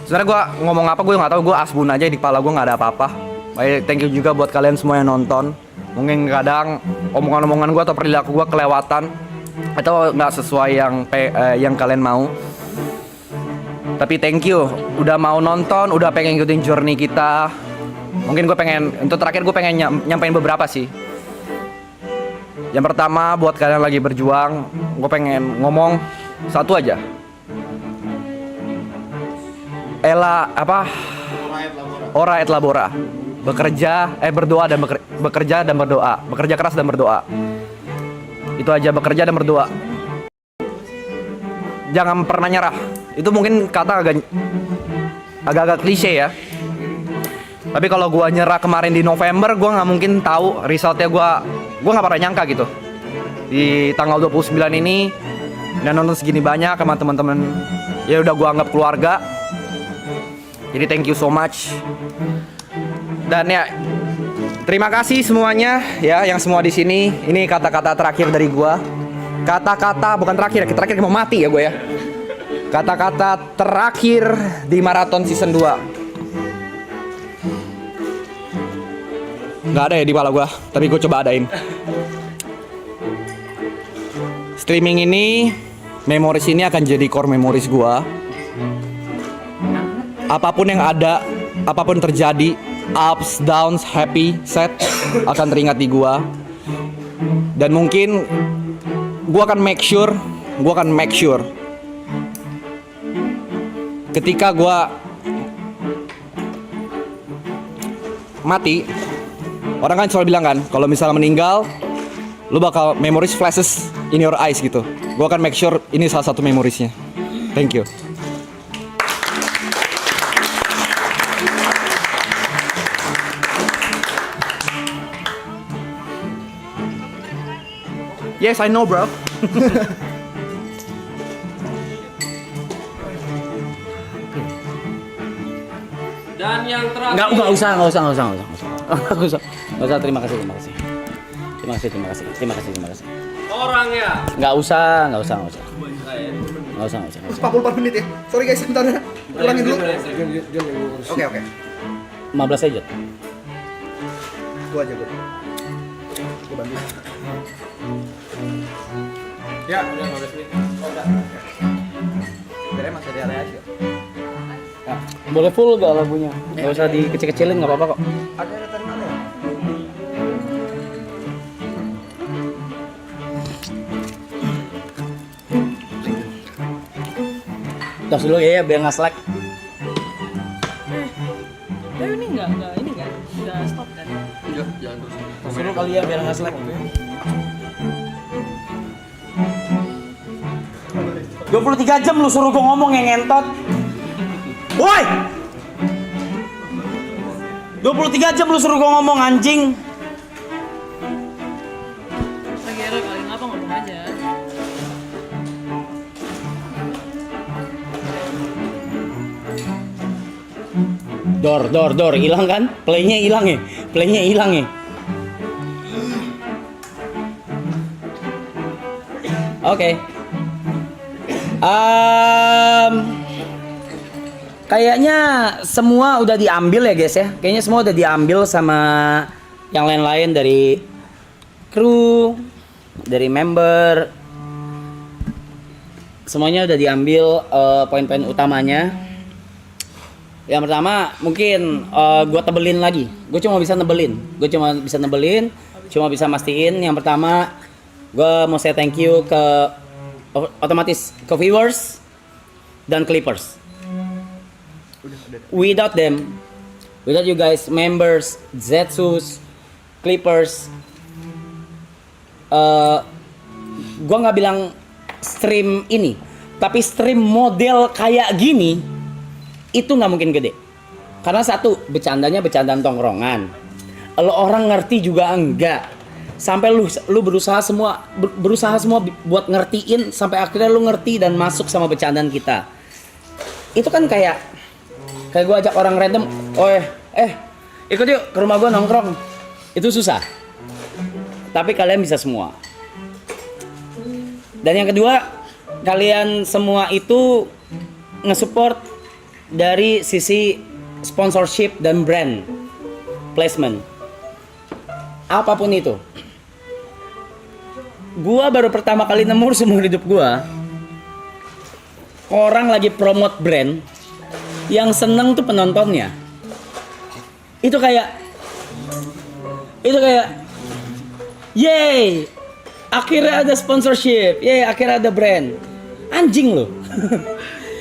Sebenarnya gue ngomong apa gue nggak tahu, gue asbun aja di kepala gue nggak ada apa-apa. Baik, thank you juga buat kalian semua yang nonton. Mungkin kadang omongan-omongan gue atau perilaku gue kelewatan atau nggak sesuai yang kalian mau. Tapi thank you udah mau nonton, udah pengen ikutin journey kita. Mungkin gue pengen, untuk terakhir gue pengen nyampein beberapa sih. Yang pertama buat kalian lagi berjuang, gue pengen ngomong satu aja. Ora et labora. Berdoa dan bekerja dan berdoa. Bekerja keras dan berdoa. Itu aja, bekerja dan berdoa. Jangan pernah nyerah. Itu mungkin kata agak klise ya. Tapi kalau gua nyerah kemarin di November, gua nggak mungkin tahu resultnya. Gua nggak pernah nyangka gitu. Di tanggal 29 ini dan nonton segini banyak sama teman-teman, ya udah gua anggap keluarga. Jadi thank you so much. Dan ya, terima kasih semuanya ya, yang semua di sini. Ini kata-kata terakhir dari gua. Kata-kata bukan terakhir mau mati ya gue ya. Kata-kata terakhir di maraton season 2. Nggak ada ya di kepala gua, tapi gue coba adain. Streaming ini, memories ini akan jadi core memories gua. Apapun yang ada, apapun terjadi, ups, downs, happy, sad, akan teringat di gua. Dan mungkin gua akan make sure ketika gua mati, orang kan selalu bilang kan, kalau misalnya meninggal, lu bakal memories flashes in your eyes gitu. Gua akan make sure ini salah satu memoriesnya. Thank you. Yes, I know, bro. Dan yang terakhir. Nggak usah. Terima kasih. Orangnya. Nggak usah. 44 menit ya. Sorry guys, sebentar ya. Ulangin dulu. Oke. 15 aja. Gua aja. Gua bantu. Ya, udah 15 menit. Udah masih ada area. Ya, boleh full gak lagunya? Nggak usah dikecil-kecilin, nggak apa-apa kok. Ada terminalnya. Tos dulu ya, biar nggak slack. Ini enggak, udah stop kan? Tos dulu kali ya, biar nggak slack. 23 jam lu suruh gua ngomong yang ngentot. Woi! 23 jam lu suruh gua ngomong, anjing. Lagi error kali, ngapa ngomong aja? Dor, hilang kan? Playnya hilang ya? Oke. Kayaknya semua udah diambil ya guys ya. Kayaknya semua udah diambil sama yang lain-lain, dari kru, dari member. Semuanya udah diambil poin-poin utamanya. Yang pertama mungkin gue tebelin lagi. Gue cuma bisa nebelin, cuma bisa mastiin. Yang pertama gue mau say thank you ke otomatis ke viewers dan clippers. Without them, without you guys, members, Zetsus, clippers, gue nggak bilang stream ini, tapi stream model kayak gini itu nggak mungkin gede. Karena satu, bercandanya bercandaan tongkrongan. Lo orang ngerti juga enggak. Sampai lu berusaha semua buat ngertiin, sampai akhirnya lu ngerti dan masuk sama bercandaan kita. Itu kan kayak Kayak gue ajak orang random, ikut yuk ke rumah gue nongkrong. Itu susah. Tapi kalian bisa semua. Dan yang kedua, kalian semua itu nge-support dari sisi sponsorship dan brand placement. Apapun itu. Gua baru pertama kali nemu seumur hidup gua orang lagi promote brand yang seneng tuh penontonnya. Itu kayak yeay, akhirnya ada sponsorship, yeay, akhirnya ada brand. Anjing loh.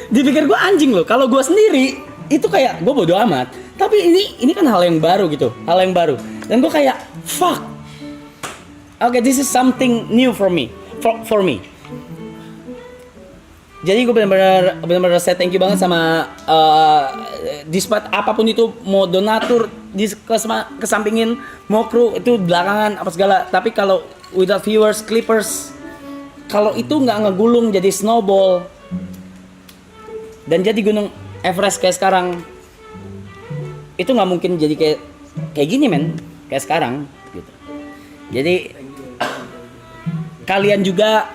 Dipikir gua anjing loh. Kalau gua sendiri itu kayak gua bodo amat. Tapi ini kan hal yang baru gitu, hal yang baru. Dan gua kayak fuck. Okay, this is something new for me. Jadi gue benar-benar saya thank you banget sama despite apapun itu, mau donatur kesampingin, mau kru itu belakangan apa segala. Tapi kalau without viewers, clippers, kalau itu nggak ngegulung jadi snowball dan jadi gunung Everest kayak sekarang, itu nggak mungkin jadi kayak gini men, kayak sekarang gitu. Jadi kalian juga,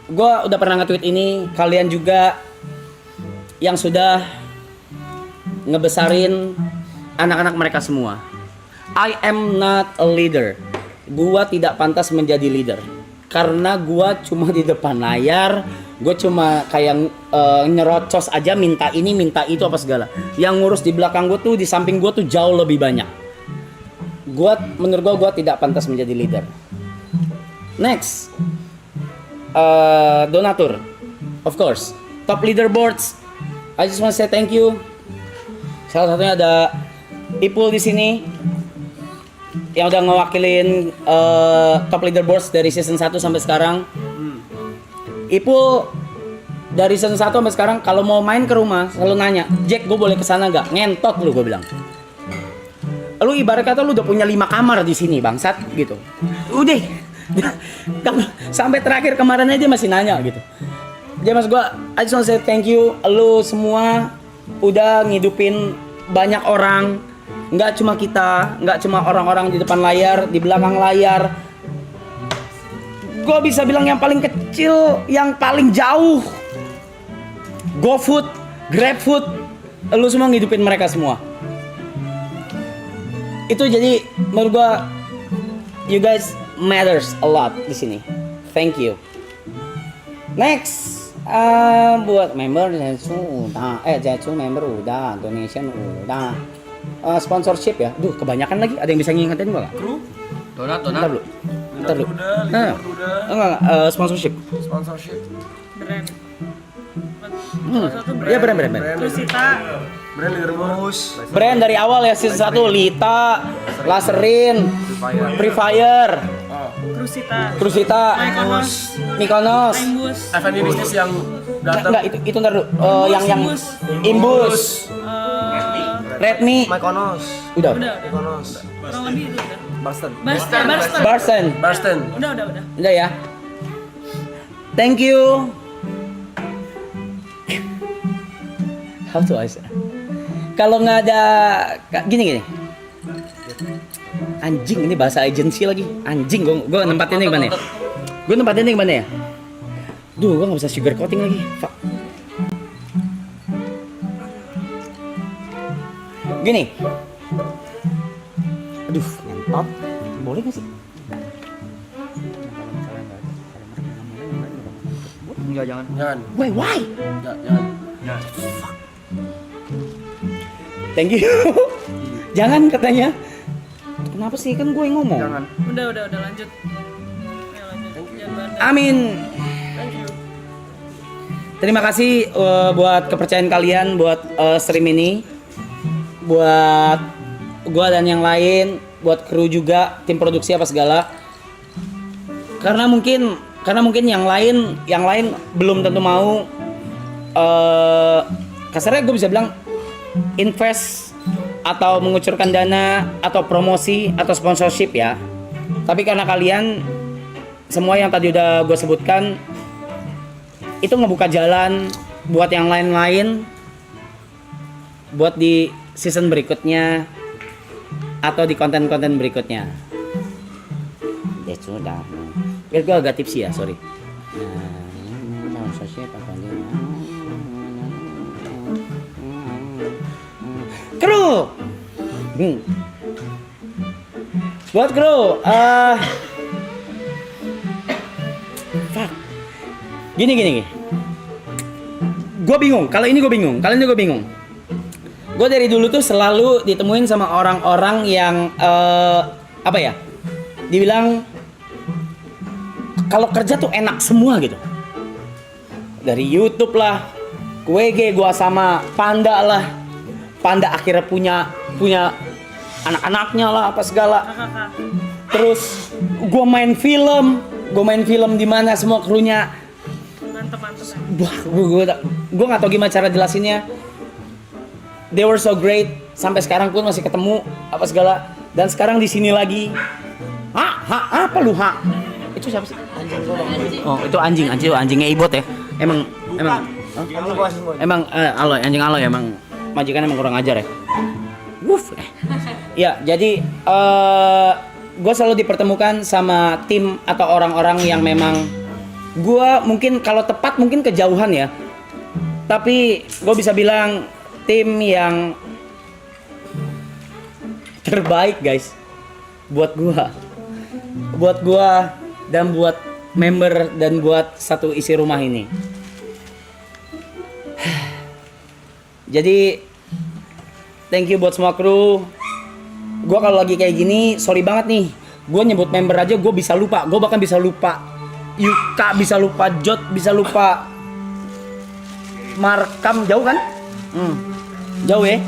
gue udah pernah nge-tweet ini, kalian juga yang sudah ngebesarin anak-anak mereka semua. I am not a leader. Gua tidak pantas menjadi leader. Karena gua cuma di depan layar, gue cuma kayak nyerocos aja, minta ini, minta itu apa segala. Yang ngurus di belakang gue tuh, di samping gue tuh jauh lebih banyak. Menurut gue tidak pantas menjadi leader. Next, donatur, of course, top leaderboards. I just want to say thank you. Salah satunya ada Ipul di sini yang udah ngewakilin top leaderboards dari season 1 sampai sekarang. Ipul dari season 1 sampai sekarang kalau mau main ke rumah selalu nanya, Jack, gue boleh kesana gak? Ngentot lu, gue bilang. Lu ibarat kata lu udah punya 5 kamar di sini bangsat gitu. Udah. Sampai terakhir kemarin aja dia masih nanya gitu. Dia mas gue, I just want to say thank you. Lu semua udah ngidupin banyak orang. Nggak cuma kita, nggak cuma orang-orang di depan layar, di belakang layar. Gue bisa bilang yang paling kecil, yang paling jauh, GoFood, GrabFood, lu semua ngidupin mereka semua. Itu jadi menurut gue, you guys matters a lot di sini. Thank you. Next, buat member Zetsu member udah, donation udah, sponsorship ya. Duh, kebanyakan lagi. Ada yang bisa ngingetin gua nggak? Kru, Donat. Ntar dulu. Enggak, sponsorship. Brand. Iya brand. Lusita. Brand dari awal ya season 1, Lita, Laserin, Free Fire, Krusita, Mykonos, FNB bisnis yang enggak itu ntar dulu. Yang Imbus, Redmi, Mykonos, udah. Kurang lebih itu udah. Barsten. Udah. Udah ya. Thank you. How to I say? Kalau nggak ada gini. Anjing, ini bahasa agensi lagi. Anjing, gue nempatinnya gimana ya? Duh, gue nggak bisa sugar coating lagi. Fuck. Gini. Aduh, ngentot. Boleh nggak sih? Enggak, jangan. Why? Jangan. Fuck. Thank you. Jangan katanya. Kenapa sih, kan gue yang ngomong? Jangan. Udah lanjut. Ayo lanjut. Jangan. Amin. Terima kasih buat kepercayaan kalian buat stream ini. Buat gua dan yang lain, buat kru juga, tim produksi apa segala. Karena mungkin yang lain belum tentu mau kasarnya gue bisa bilang invest atau mengucurkan dana atau promosi atau sponsorship ya. Tapi karena kalian semua yang tadi udah gue sebutkan itu ngebuka jalan buat yang lain-lain buat di season berikutnya atau di konten-konten berikutnya. Ya sudah. Gue agak tipsy ya, sorry. Kru. Buat kru, fuck. Gini. Gue bingung. Kali ini gue bingung. Gue dari dulu tuh selalu ditemuin sama orang-orang yang apa ya? Dibilang kalau kerja tuh enak semua gitu. Dari YouTube lah, WG gua sama Panda lah. Panda akhirnya punya anak-anaknya lah apa segala. Terus gua main film di mana semua krunya Mantep. wah, gue nggak tahu gimana cara jelasinnya. They were so great, sampai sekarang pun masih ketemu apa segala. Dan sekarang di sini lagi. Apa lu Itu siapa sih? Oh, itu anjingnya Ibot ya. Emang Aloy, anjing Aloy emang majikan emang kurang ajar ya. Wuff. Ya, jadi gue selalu dipertemukan sama tim atau orang-orang yang memang gue mungkin kalau tepat mungkin kejauhan ya. Tapi gue bisa bilang tim yang terbaik guys buat gua dan buat member dan buat satu isi rumah ini. Jadi thank you buat semua kru. Gua kalau lagi kayak gini sorry banget nih, gua nyebut member aja gua bisa lupa. Gua bahkan bisa lupa Yuka, bisa lupa Jot, bisa lupa Markam. Jauh kan? Jauh ya.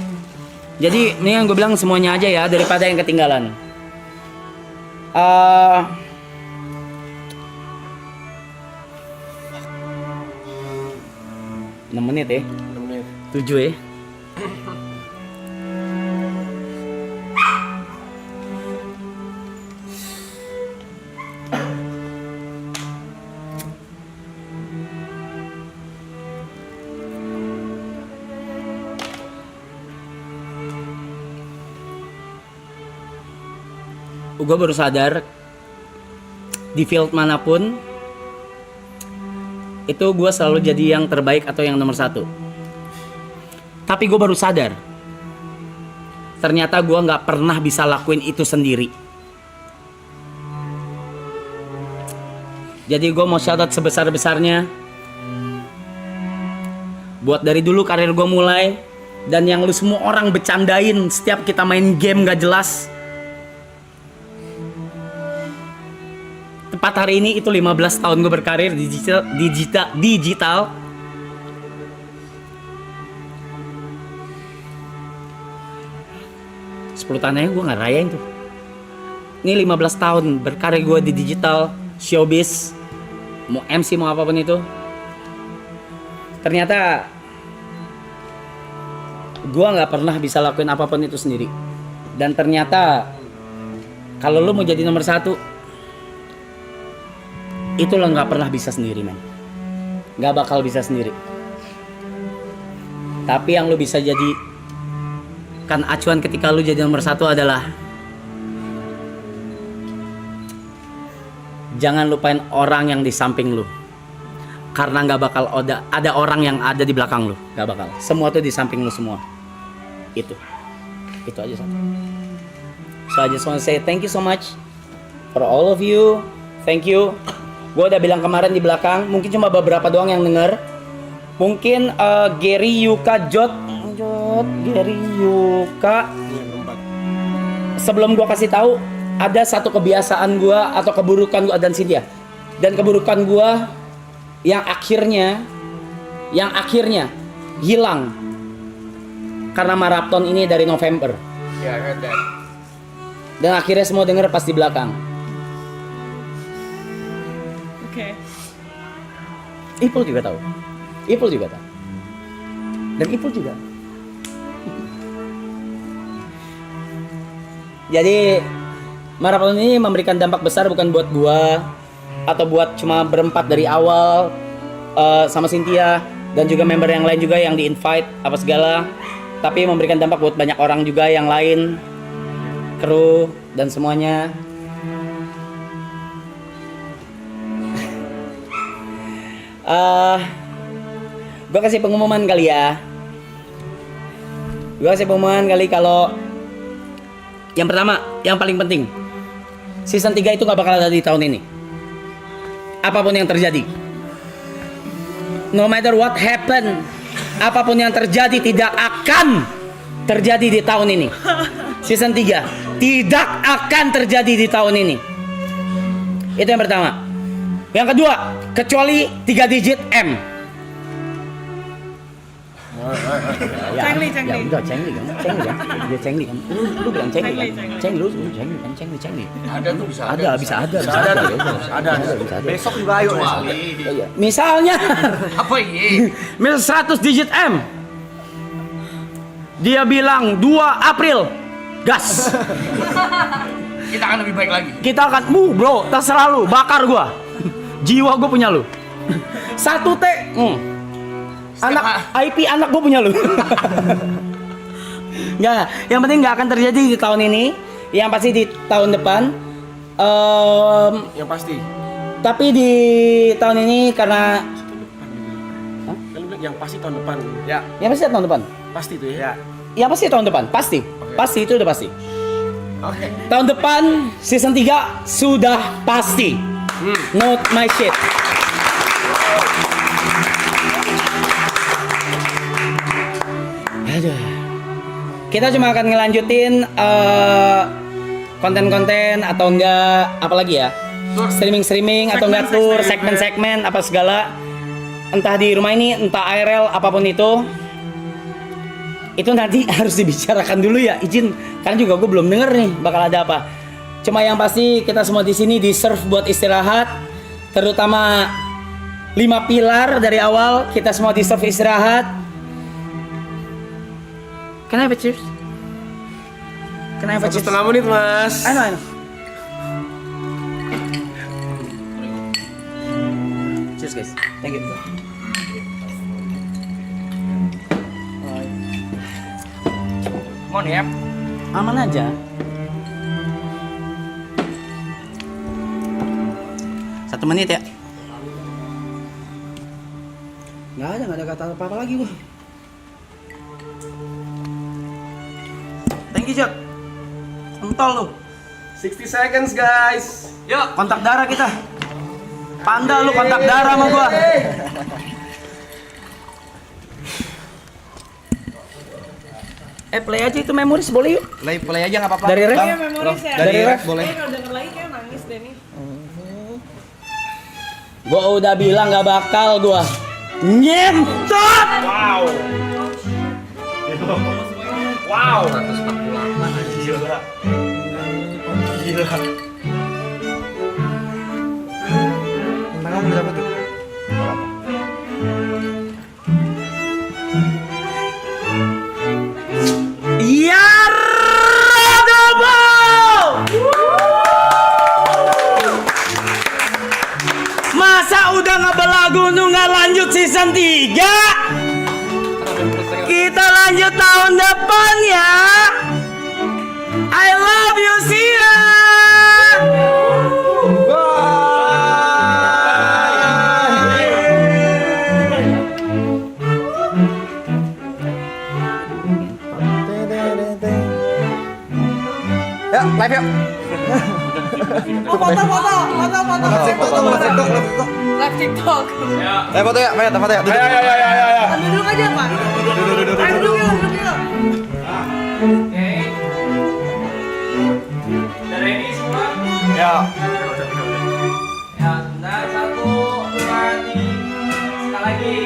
Jadi ini yang gue bilang semuanya aja ya daripada yang ketinggalan. 6 menit ya. 7 ya. Gue baru sadar di field manapun itu gue selalu jadi yang terbaik atau yang nomor 1. Tapi gue baru sadar ternyata gue nggak pernah bisa lakuin itu sendiri. Jadi gue mau shout out sebesar-besarnya buat dari dulu karir gue mulai dan yang lu semua orang bercandain setiap kita main game gak jelas. Tepat hari ini itu 15 tahun gue berkarir digital. 10 tahun aja gue gak rayain tuh. Ini 15 tahun berkarir gue di digital, showbiz, mau MC mau apapun itu. Ternyata gue gak pernah bisa lakuin apapun itu sendiri. Dan ternyata kalau lu mau jadi nomor 1, itu lo nggak pernah bisa sendiri men, nggak bakal bisa sendiri. Tapi yang lo bisa jadi kan acuan ketika lo jadi nomor 1 adalah jangan lupain orang yang di samping lo, karena nggak bakal ada orang yang ada di belakang lo, nggak bakal. Semua tuh di samping lo semua. Itu aja satu. So I just want to say thank you so much for all of you. Thank you. Gue udah bilang kemarin di belakang, mungkin cuma beberapa doang yang denger. Mungkin Gary, Yuka, Jot, Gary, Yuka. Sebelum gue kasih tahu, ada satu kebiasaan gue atau keburukan gue dan Cynthia. Dan keburukan gue yang akhirnya hilang karena maraton ini dari November. Dan akhirnya semua denger pas di belakang. Ipul juga tahu. Dan Ipul juga. Jadi maraton ini memberikan dampak besar bukan buat gua atau buat cuma berempat dari awal sama Cynthia dan juga member yang lain juga yang di invite apa segala. tapi memberikan dampak buat banyak orang juga yang lain, kru dan semuanya. Gue kasih pengumuman kali ya. Kalau yang pertama, yang paling penting, season 3 itu gak bakal ada di tahun ini. Apapun yang terjadi, no matter what happen, apapun yang terjadi tidak akan terjadi di tahun ini. Season 3 tidak akan terjadi di tahun ini. Itu yang pertama. Yang kedua, kecuali 3 digit M. Cengli. Ya udah cengli kan. Dia cengli kan. Lu bilang cengli kan. Cengli. Ada tuh bisa Bisa ada. Besok juga ayo. Iya. Misalnya Apa ini? misal 100 digit M. Dia bilang 2 April. Gas. Kita akan lebih baik lagi. Kita akan bro, terserah lu, bakar gua. Jiwa gua punya lu. 1T. Anak IP anak gue punya lu. Enggak, yang penting nggak akan terjadi di tahun ini. Yang pasti di tahun depan. Yang pasti. Tapi di tahun ini karena Kan lu bilang yang pasti tahun depan. Ya, yang pasti tahun depan. Pasti tuh ya. Yang pasti tahun depan, pasti. Pasti itu udah pasti. oke. Tahun depan season 3 sudah pasti. Not my shit. Aduh. Kita cuma akan ngelanjutin konten-konten atau enggak apalagi ya, streaming atau enggak tour, segmen-segmen apa segala, entah di rumah ini entah IRL apapun itu nanti harus dibicarakan dulu ya, izin karena juga gue belum denger nih bakal ada apa. Cuma yang pasti kita semua di sini deserve buat istirahat, terutama 5 pilar dari awal kita semua deserve istirahat. Can I have a cheers? Can I have a cheers? 1,5 menit mas. I know. Cheers guys. Thank you. Come on ya. Aman aja. Satu menit ya. Nggak ada kata apa-apa lagi gua. Thank you Jack. Entol lu. 60 seconds guys. Yuk kontak darah kita. Panda lu kontak darah sama gua. Play aja itu memoris boleh yuk. Play aja nggak apa-apa. Dari ref. Iya, memoris ya. Dari ref boleh. Kalau denger lagi kayak nangis deh nih. Gua udah bilang gak bakal gua nyentot. Wow. Tangan udah dapat tuh. Ya Radobo. Masa udah ngebelagu nggak lanjut season 3? Kita lanjut tahun depan ya. I love you, Sia. Ya, live yuk. Oh, foto. Live TikTok. Foto ya, foto ya. Ambil dulu aja, Pak. Ayo duduk yuk. Udah ready semua? Ya. Ya, sebentar. 1, 2, 3. Sekali lagi.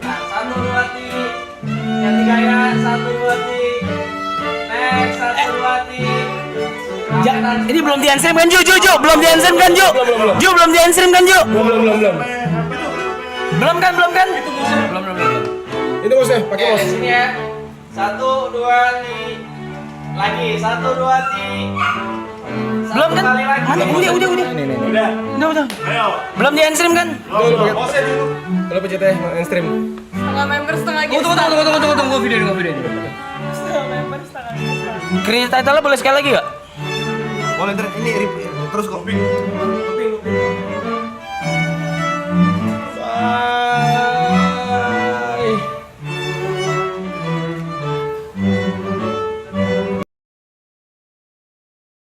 Nah, 1, 2, 3. Yang 3 ya. 1, 2, 3. Next, 1, 2, 3. Ini belum di-enstream kan, Ju? Belum di-enstream kan, Ju? Ju, belum di-enstream kan, Ju? Belum kan? Belum. Itu bosnya, pakai Oke, bos. sini ya. 1, 2, 3. Lagi, 1, 2, 3. Belum kan? Mana? Udah. Belum di-enstream kan? Kalau pencetnya mainstream. Setengah member setengah Oh, tunggu video ini. Setengah member setengah gestar. Creator title boleh sekali lagi gak? Boleh ini terus kok.